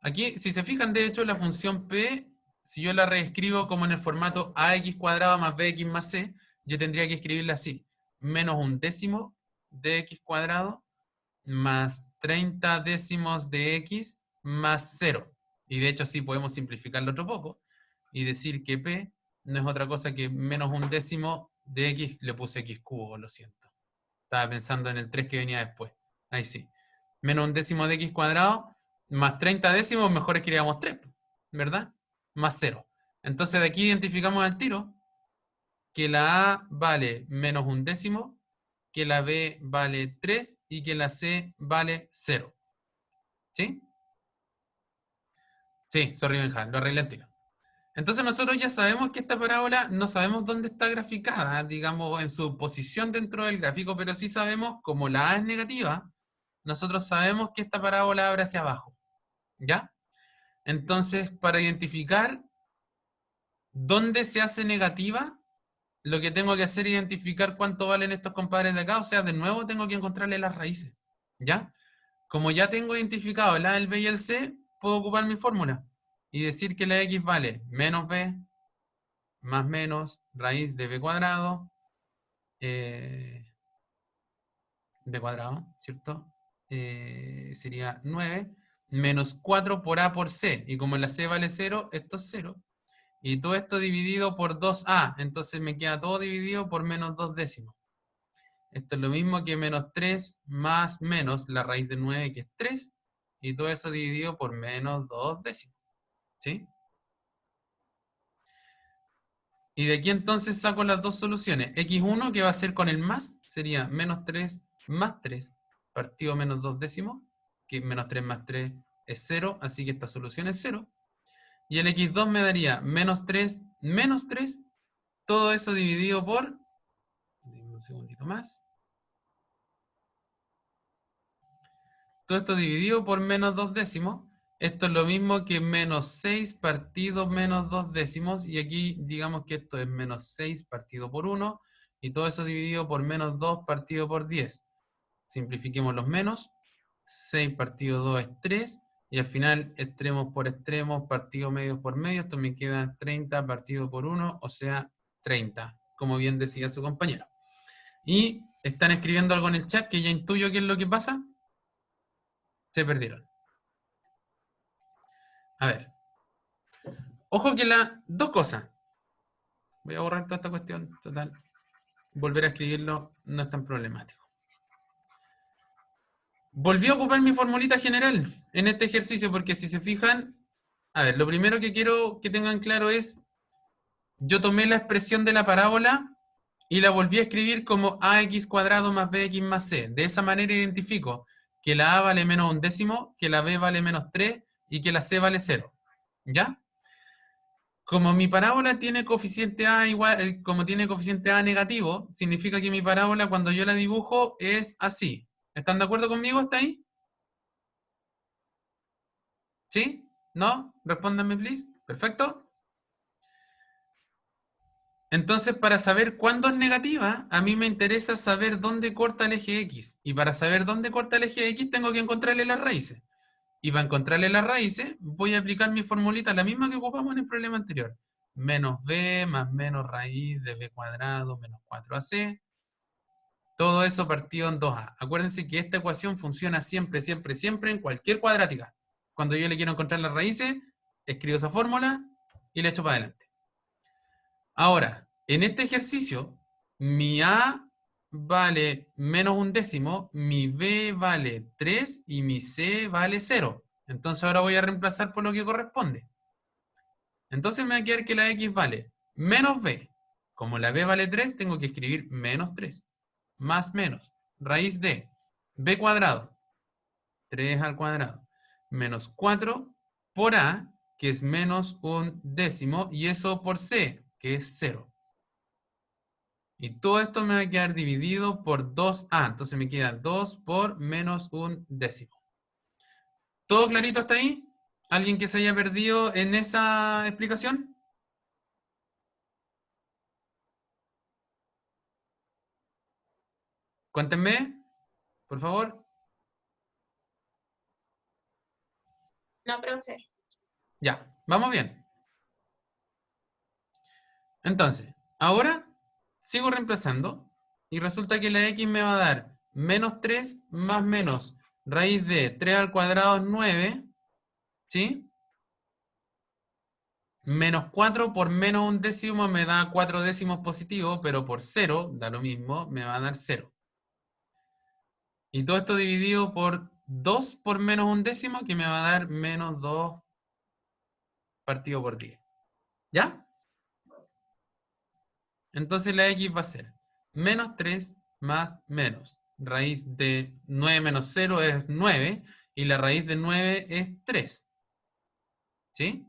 Aquí, si se fijan, de hecho, la función P, si yo la reescribo como en el formato ax cuadrado más bx más c, yo tendría que escribirla así. Menos un décimo de x cuadrado más 30 décimos de x más 0. Y de hecho, así podemos simplificarlo otro poco y decir que P no es otra cosa que menos un décimo de x, le puse x cubo, lo siento. Estaba pensando en el 3 que venía después. Ahí sí. Menos un décimo de x cuadrado más 30 décimos, mejor escribamos 3, ¿verdad? Más 0. Entonces de aquí identificamos al tiro que la A vale menos un décimo, que la B vale 3 y que la C vale 0. ¿Sí? Sí, sorry Benja, lo arreglé al tiro. Entonces nosotros ya sabemos que esta parábola no sabemos dónde está graficada, digamos, en su posición dentro del gráfico, pero sí sabemos, como la A es negativa, nosotros sabemos que esta parábola abre hacia abajo. ¿Ya? Entonces, para identificar dónde se hace negativa, lo que tengo que hacer es identificar cuánto valen estos compadres de acá, o sea, de nuevo tengo que encontrarle las raíces. ¿Ya? Como ya tengo identificado el A, el B y el C, puedo ocupar mi fórmula y decir que la X vale menos B más menos raíz de B cuadrado, B cuadrado, ¿cierto? Sería 9, menos 4 por A por C, y como la C vale 0, esto es 0, Y todo esto dividido por 2a. Entonces me queda todo dividido por menos 2 décimos. Esto es lo mismo que menos 3 más menos la raíz de 9, que es 3. Y todo eso dividido por menos 2 décimos. ¿Sí? Y de aquí entonces saco las dos soluciones. X1, que va a ser con el más, sería menos 3 más 3 partido menos 2 décimos, que menos 3 más 3 es 0, así que esta solución es 0. Y el X2 me daría menos 3 menos 3, todo eso dividido por, un segundito más, todo esto dividido por menos 2 décimos. Esto es lo mismo que menos 6 partido menos 2 décimos. Y aquí digamos que esto es menos 6 partido por 1. Y todo eso dividido por menos 2 partido por 10. Simplifiquemos los menos. 6 partido 2 es 3. Y al final extremos por extremos, partido medio por medio. Esto me queda 30 partido por 1, o sea 30. Como bien decía su compañero. Y están escribiendo algo en el chat que ya intuyo qué es lo que pasa. Se perdieron. A ver. Ojo que dos cosas. Voy a borrar toda esta cuestión. Total. Volver a escribirlo no es tan problemático. Volví a ocupar mi formulita general en este ejercicio porque si se fijan, a ver, lo primero que quiero que tengan claro es, yo tomé la expresión de la parábola y la volví a escribir como ax cuadrado más bx más c. De esa manera identifico que la a vale menos 1 décimo, que la b vale menos 3 y que la c vale 0. ¿Ya? Como mi parábola tiene coeficiente a igual, como tiene coeficiente a negativo, significa que mi parábola cuando yo la dibujo es así. ¿Están de acuerdo conmigo hasta ahí? ¿Sí? ¿No? Respóndanme, please. Perfecto. Entonces, para saber cuándo es negativa, a mí me interesa saber dónde corta el eje X. Y para saber dónde corta el eje X, tengo que encontrarle las raíces. Y para encontrarle las raíces, voy a aplicar mi formulita, la misma que ocupamos en el problema anterior. Menos b más menos raíz de b cuadrado menos 4ac. Todo eso partido en 2a. Acuérdense que esta ecuación funciona siempre, siempre, siempre en cualquier cuadrática. Cuando yo le quiero encontrar las raíces, escribo esa fórmula y le echo para adelante. Ahora, en este ejercicio, mi a vale menos 1 décimo, mi b vale 3 y mi c vale 0. Entonces ahora voy a reemplazar por lo que corresponde. Entonces me va a quedar que la x vale menos b. Como la b vale 3, tengo que escribir menos 3. Más menos. Raíz de b cuadrado. 3 al cuadrado. Menos 4 por a, que es menos 1 décimo. Y eso por c, que es 0. Y todo esto me va a quedar dividido por 2a. Entonces me queda 2 por menos 1 décimo. ¿Todo clarito hasta ahí? ¿Alguien que se haya perdido en esa explicación? Cuéntenme, por favor. No, profe. Ya, vamos bien. Entonces, ahora sigo reemplazando y resulta que la x me va a dar menos 3 más menos raíz de 3 al cuadrado es 9, ¿sí? Menos 4 por menos 1 décimo me da 4 décimos positivos, pero por 0, da lo mismo, me va a dar 0. Y todo esto dividido por 2 por menos 1 décimo, que me va a dar menos 2 partido por 10. ¿Ya? Entonces la x va a ser menos 3 más menos. Raíz de 9 menos 0 es 9 y la raíz de 9 es 3. ¿Sí?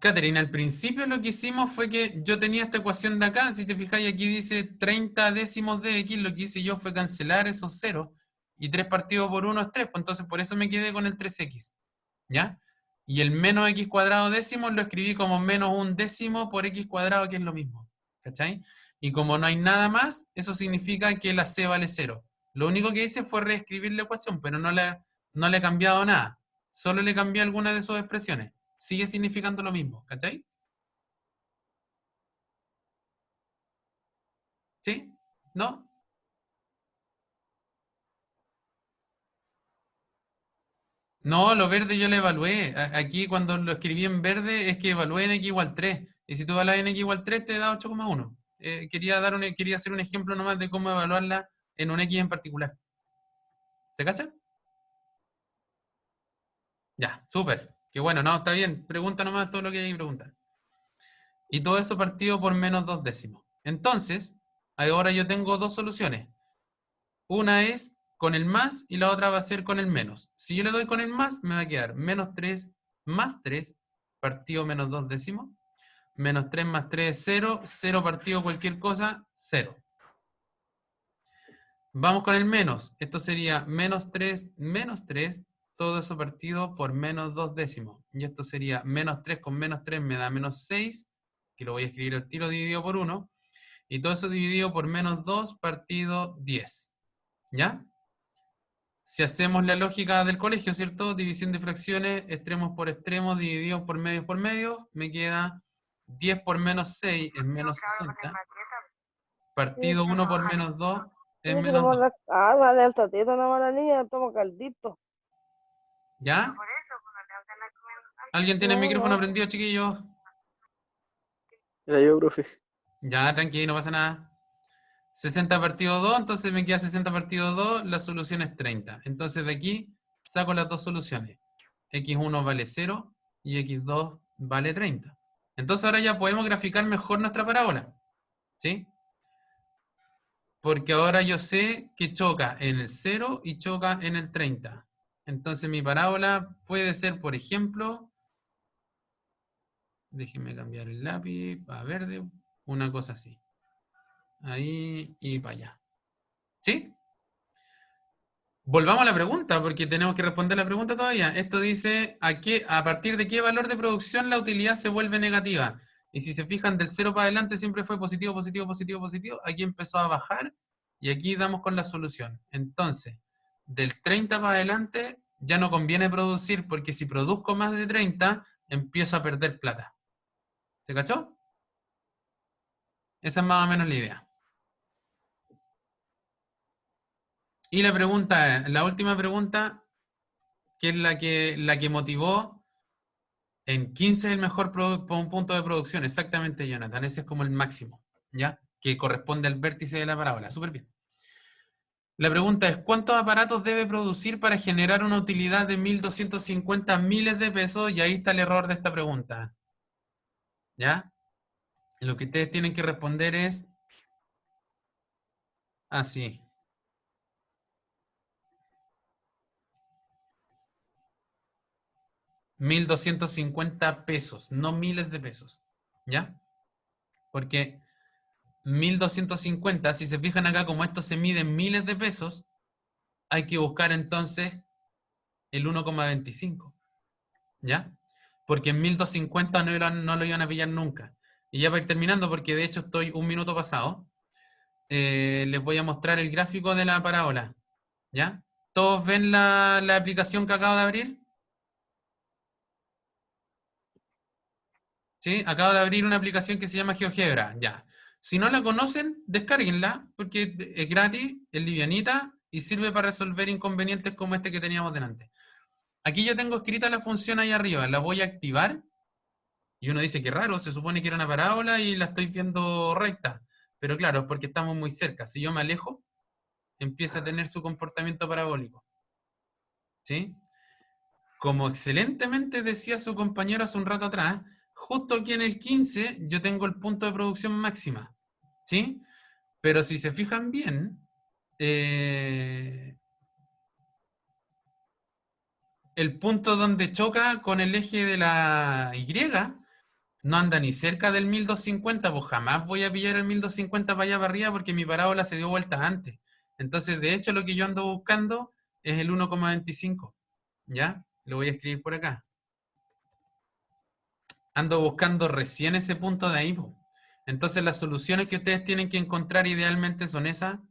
Caterina, al principio lo que hicimos fue que yo tenía esta ecuación de acá, si te fijáis aquí dice 30 décimos de x, lo que hice yo fue cancelar esos ceros y 3 partido por 1 es 3, pues entonces por eso me quedé con el 3x, ¿ya? Y el menos x cuadrado décimos lo escribí como menos 1 décimo por x cuadrado, que es lo mismo, ¿cachai? Y como no hay nada más, eso significa que la c vale 0. Lo único que hice fue reescribir la ecuación, pero no le he cambiado nada, solo le cambié algunas de sus expresiones. Sigue significando lo mismo, ¿cachai? ¿Sí? ¿No? No, lo verde yo lo evalué. Aquí cuando lo escribí en verde es que evalué en x igual 3. Y si tú evalúas en x igual 3 te da 8,1. Quería hacer un ejemplo nomás de cómo evaluarla en un x en particular. ¿Te cachas? Ya, súper. Qué bueno, no, está bien. Pregunta nomás todo lo que hay que preguntar. Y todo eso partido por menos 2 décimos. Entonces, ahora yo tengo dos soluciones. Una es con el más y la otra va a ser con el menos. Si yo le doy con el más, me va a quedar menos 3 más 3 partido menos 2 décimos. Menos 3 más 3 es 0. 0 partido cualquier cosa, 0. Vamos con el menos. Esto sería menos 3 menos 3. Todo eso partido por menos 2 décimos. Y esto sería menos 3 con menos 3 me da menos 6. Que lo voy a escribir al tiro dividido por 1. Y todo eso dividido por menos 2 partido 10. ¿Ya? Si hacemos la lógica del colegio, ¿cierto? División de fracciones, extremos por extremos, divididos por medio, me queda 10 por menos 6 es menos 60. Partido 1 por menos 2 es menos 2. Dale al tatito nomás a la niña, toma caldito. ¿Ya? ¿Alguien tiene el No, micrófono no. prendido, chiquillos? Era yo, profe. Ya, tranquilo, no pasa nada. 60 partido 2, entonces me queda 60 partido 2, la solución es 30. Entonces de aquí saco las dos soluciones. X1 vale 0 y X2 vale 30. Entonces ahora ya podemos graficar mejor nuestra parábola. ¿Sí? Porque ahora yo sé que choca en el 0 y choca en el 30. Entonces mi parábola puede ser, por ejemplo, déjenme cambiar el lápiz para verde, una cosa así. Ahí y para allá. ¿Sí? Volvamos a la pregunta, porque tenemos que responder la pregunta todavía. Esto dice, ¿a partir de qué valor de producción la utilidad se vuelve negativa? Y si se fijan, del 0 para adelante siempre fue positivo, positivo, positivo, positivo. Aquí empezó a bajar y aquí damos con la solución. Entonces, del 30 para adelante ya no conviene producir, porque si produzco más de 30, empiezo a perder plata. ¿Se cachó? Esa es más o menos la idea. Y la pregunta, la última pregunta, que es la que motivó en 15 es el mejor punto de producción, exactamente, Jonathan. Ese es como el máximo, ¿ya? Que corresponde al vértice de la parábola. Súper bien. La pregunta es, ¿cuántos aparatos debe producir para generar una utilidad de 1.250 miles de pesos? Y ahí está el error de esta pregunta. ¿Ya? Lo que ustedes tienen que responder es así. 1.250 pesos, no miles de pesos. ¿Ya? Porque 1.250, si se fijan acá, como esto se mide en miles de pesos, hay que buscar entonces el 1,25. ¿Ya? Porque en 1.250 no lo iban a pillar nunca. Y ya para ir terminando, porque de hecho estoy un minuto pasado, les voy a mostrar el gráfico de la parábola. ¿Ya? ¿Todos ven la aplicación que acabo de abrir? ¿Sí? Acabo de abrir una aplicación que se llama GeoGebra. Ya. Si no la conocen, descárguenla, porque es gratis, es livianita y sirve para resolver inconvenientes como este que teníamos delante. Aquí yo tengo escrita la función ahí arriba, la voy a activar. Y uno dice, qué raro, se supone que era una parábola y la estoy viendo recta. Pero claro, es porque estamos muy cerca. Si yo me alejo, empieza a tener su comportamiento parabólico. ¿Sí? Como excelentemente decía su compañero hace un rato atrás, justo aquí en el 15 yo tengo el punto de producción máxima. ¿Sí? Pero si se fijan bien, el punto donde choca con el eje de la Y no anda ni cerca del 1.250, pues jamás voy a pillar el 1.250 para allá para arriba porque mi parábola se dio vueltas antes. Entonces, de hecho, lo que yo ando buscando es el 1,25. ¿Ya? Lo voy a escribir por acá. Ando buscando recién ese punto de ahí, pues. Entonces, las soluciones que ustedes tienen que encontrar idealmente son esa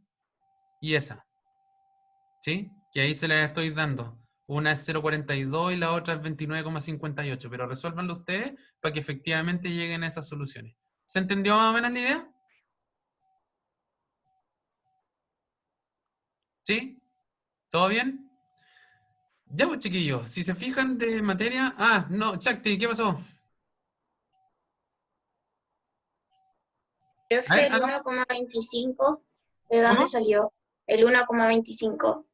y esa. ¿Sí? Que ahí se las estoy dando. Una es 0,42 y la otra es 29,58. Pero resuélvanlo ustedes para que efectivamente lleguen a esas soluciones. ¿Se entendió más o menos la idea? ¿Sí? ¿Todo bien? Ya, pues, chiquillos, si se fijan de materia... Ah, no, Chakti, ¿qué pasó? A Profe, ver, el hagamos... 1,25, ¿de dónde ¿Cómo? salió? El 1,25.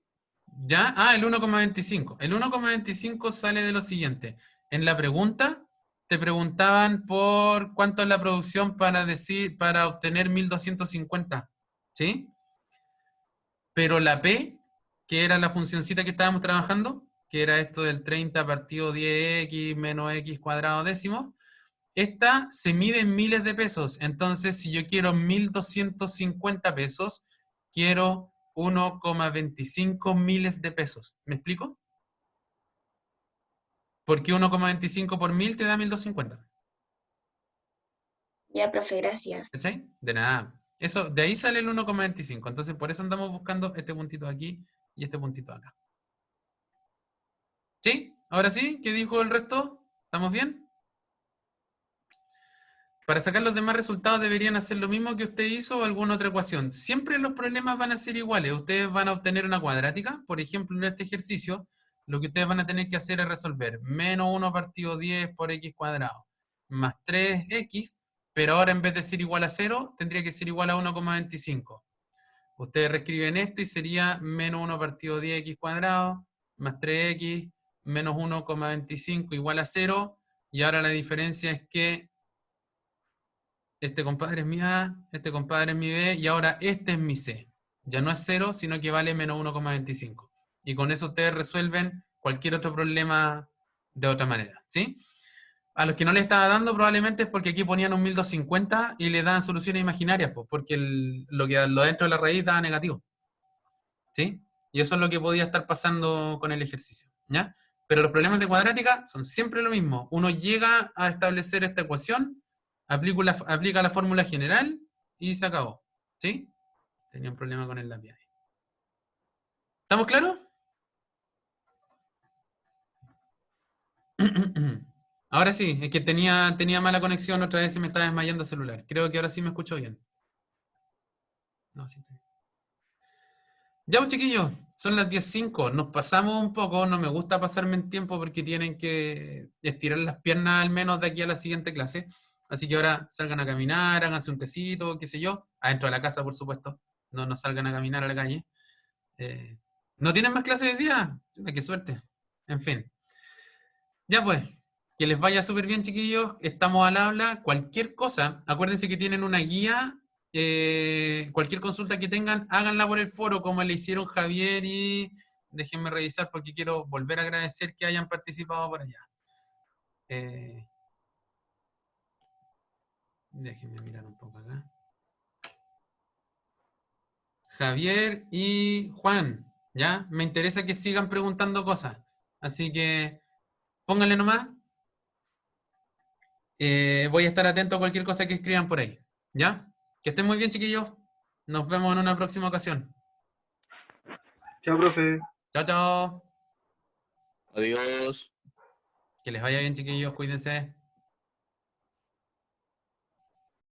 ¿Ya? Ah, el 1,25. El 1,25 sale de lo siguiente. En la pregunta, te preguntaban por cuánto es la producción para obtener 1250. ¿Sí? Pero la P, que era la funcioncita que estábamos trabajando, que era esto del 30 partido 10x menos x cuadrado décimo, esta se mide en miles de pesos. Entonces, si yo quiero 1250 pesos, quiero 1,25 miles de pesos. ¿Me explico? Porque 1,25 por 1000 te da 1250. Ya, profe, gracias. ¿Cachai? De nada. Eso, de ahí sale el 1,25. Entonces, por eso andamos buscando este puntito aquí y este puntito acá. ¿Sí? Ahora sí, ¿qué dijo el resto? ¿Estamos bien? Para sacar los demás resultados deberían hacer lo mismo que usted hizo o alguna otra ecuación. Siempre los problemas van a ser iguales. Ustedes van a obtener una cuadrática. Por ejemplo, en este ejercicio, lo que ustedes van a tener que hacer es resolver menos 1 partido 10 por x cuadrado más 3x, pero ahora en vez de ser igual a 0, tendría que ser igual a 1,25. Ustedes reescriben esto y sería menos 1 partido 10x cuadrado más 3x menos 1,25 igual a 0. Y ahora la diferencia es que este compadre es mi A, este compadre es mi B, y ahora este es mi C. Ya no es 0, sino que vale menos 1,25. Y con eso ustedes resuelven cualquier otro problema de otra manera, ¿sí? A los que no le estaba dando probablemente es porque aquí ponían un 1250 y le daban soluciones imaginarias, pues, porque lo dentro de la raíz daba negativo, ¿sí? Y eso es lo que podía estar pasando con el ejercicio, ¿ya? Pero los problemas de cuadrática son siempre lo mismo. Uno llega a establecer esta ecuación, aplica la fórmula general y se acabó. ¿Sí? Tenía un problema con el lápiz ahí. ¿Estamos claros? Ahora sí, es que tenía mala conexión, otra vez se me estaba desmayando el celular. Creo que ahora sí me escucho bien. No, sí. Ya, pues, chiquillos, son las 10:05. Nos pasamos un poco, no me gusta pasarme en tiempo porque tienen que estirar las piernas al menos de aquí a la siguiente clase. Así que ahora salgan a caminar, háganse un tecito, qué sé yo, adentro de la casa, por supuesto. No salgan a caminar a la calle. ¿No tienen más clases de día? ¡Qué suerte! En fin. Ya pues, que les vaya súper bien, chiquillos. Estamos al habla. Cualquier cosa, acuérdense que tienen una guía. Cualquier consulta que tengan, háganla por el foro, como le hicieron Javier, y déjenme revisar porque quiero volver a agradecer que hayan participado por allá. Déjenme mirar un poco acá. Javier y Juan, ¿ya? Me interesa que sigan preguntando cosas. Así que pónganle nomás. Voy a estar atento a cualquier cosa que escriban por ahí. ¿Ya? Que estén muy bien, chiquillos. Nos vemos en una próxima ocasión. Chao, profe. Chao, chao. Adiós. Que les vaya bien, chiquillos. Cuídense.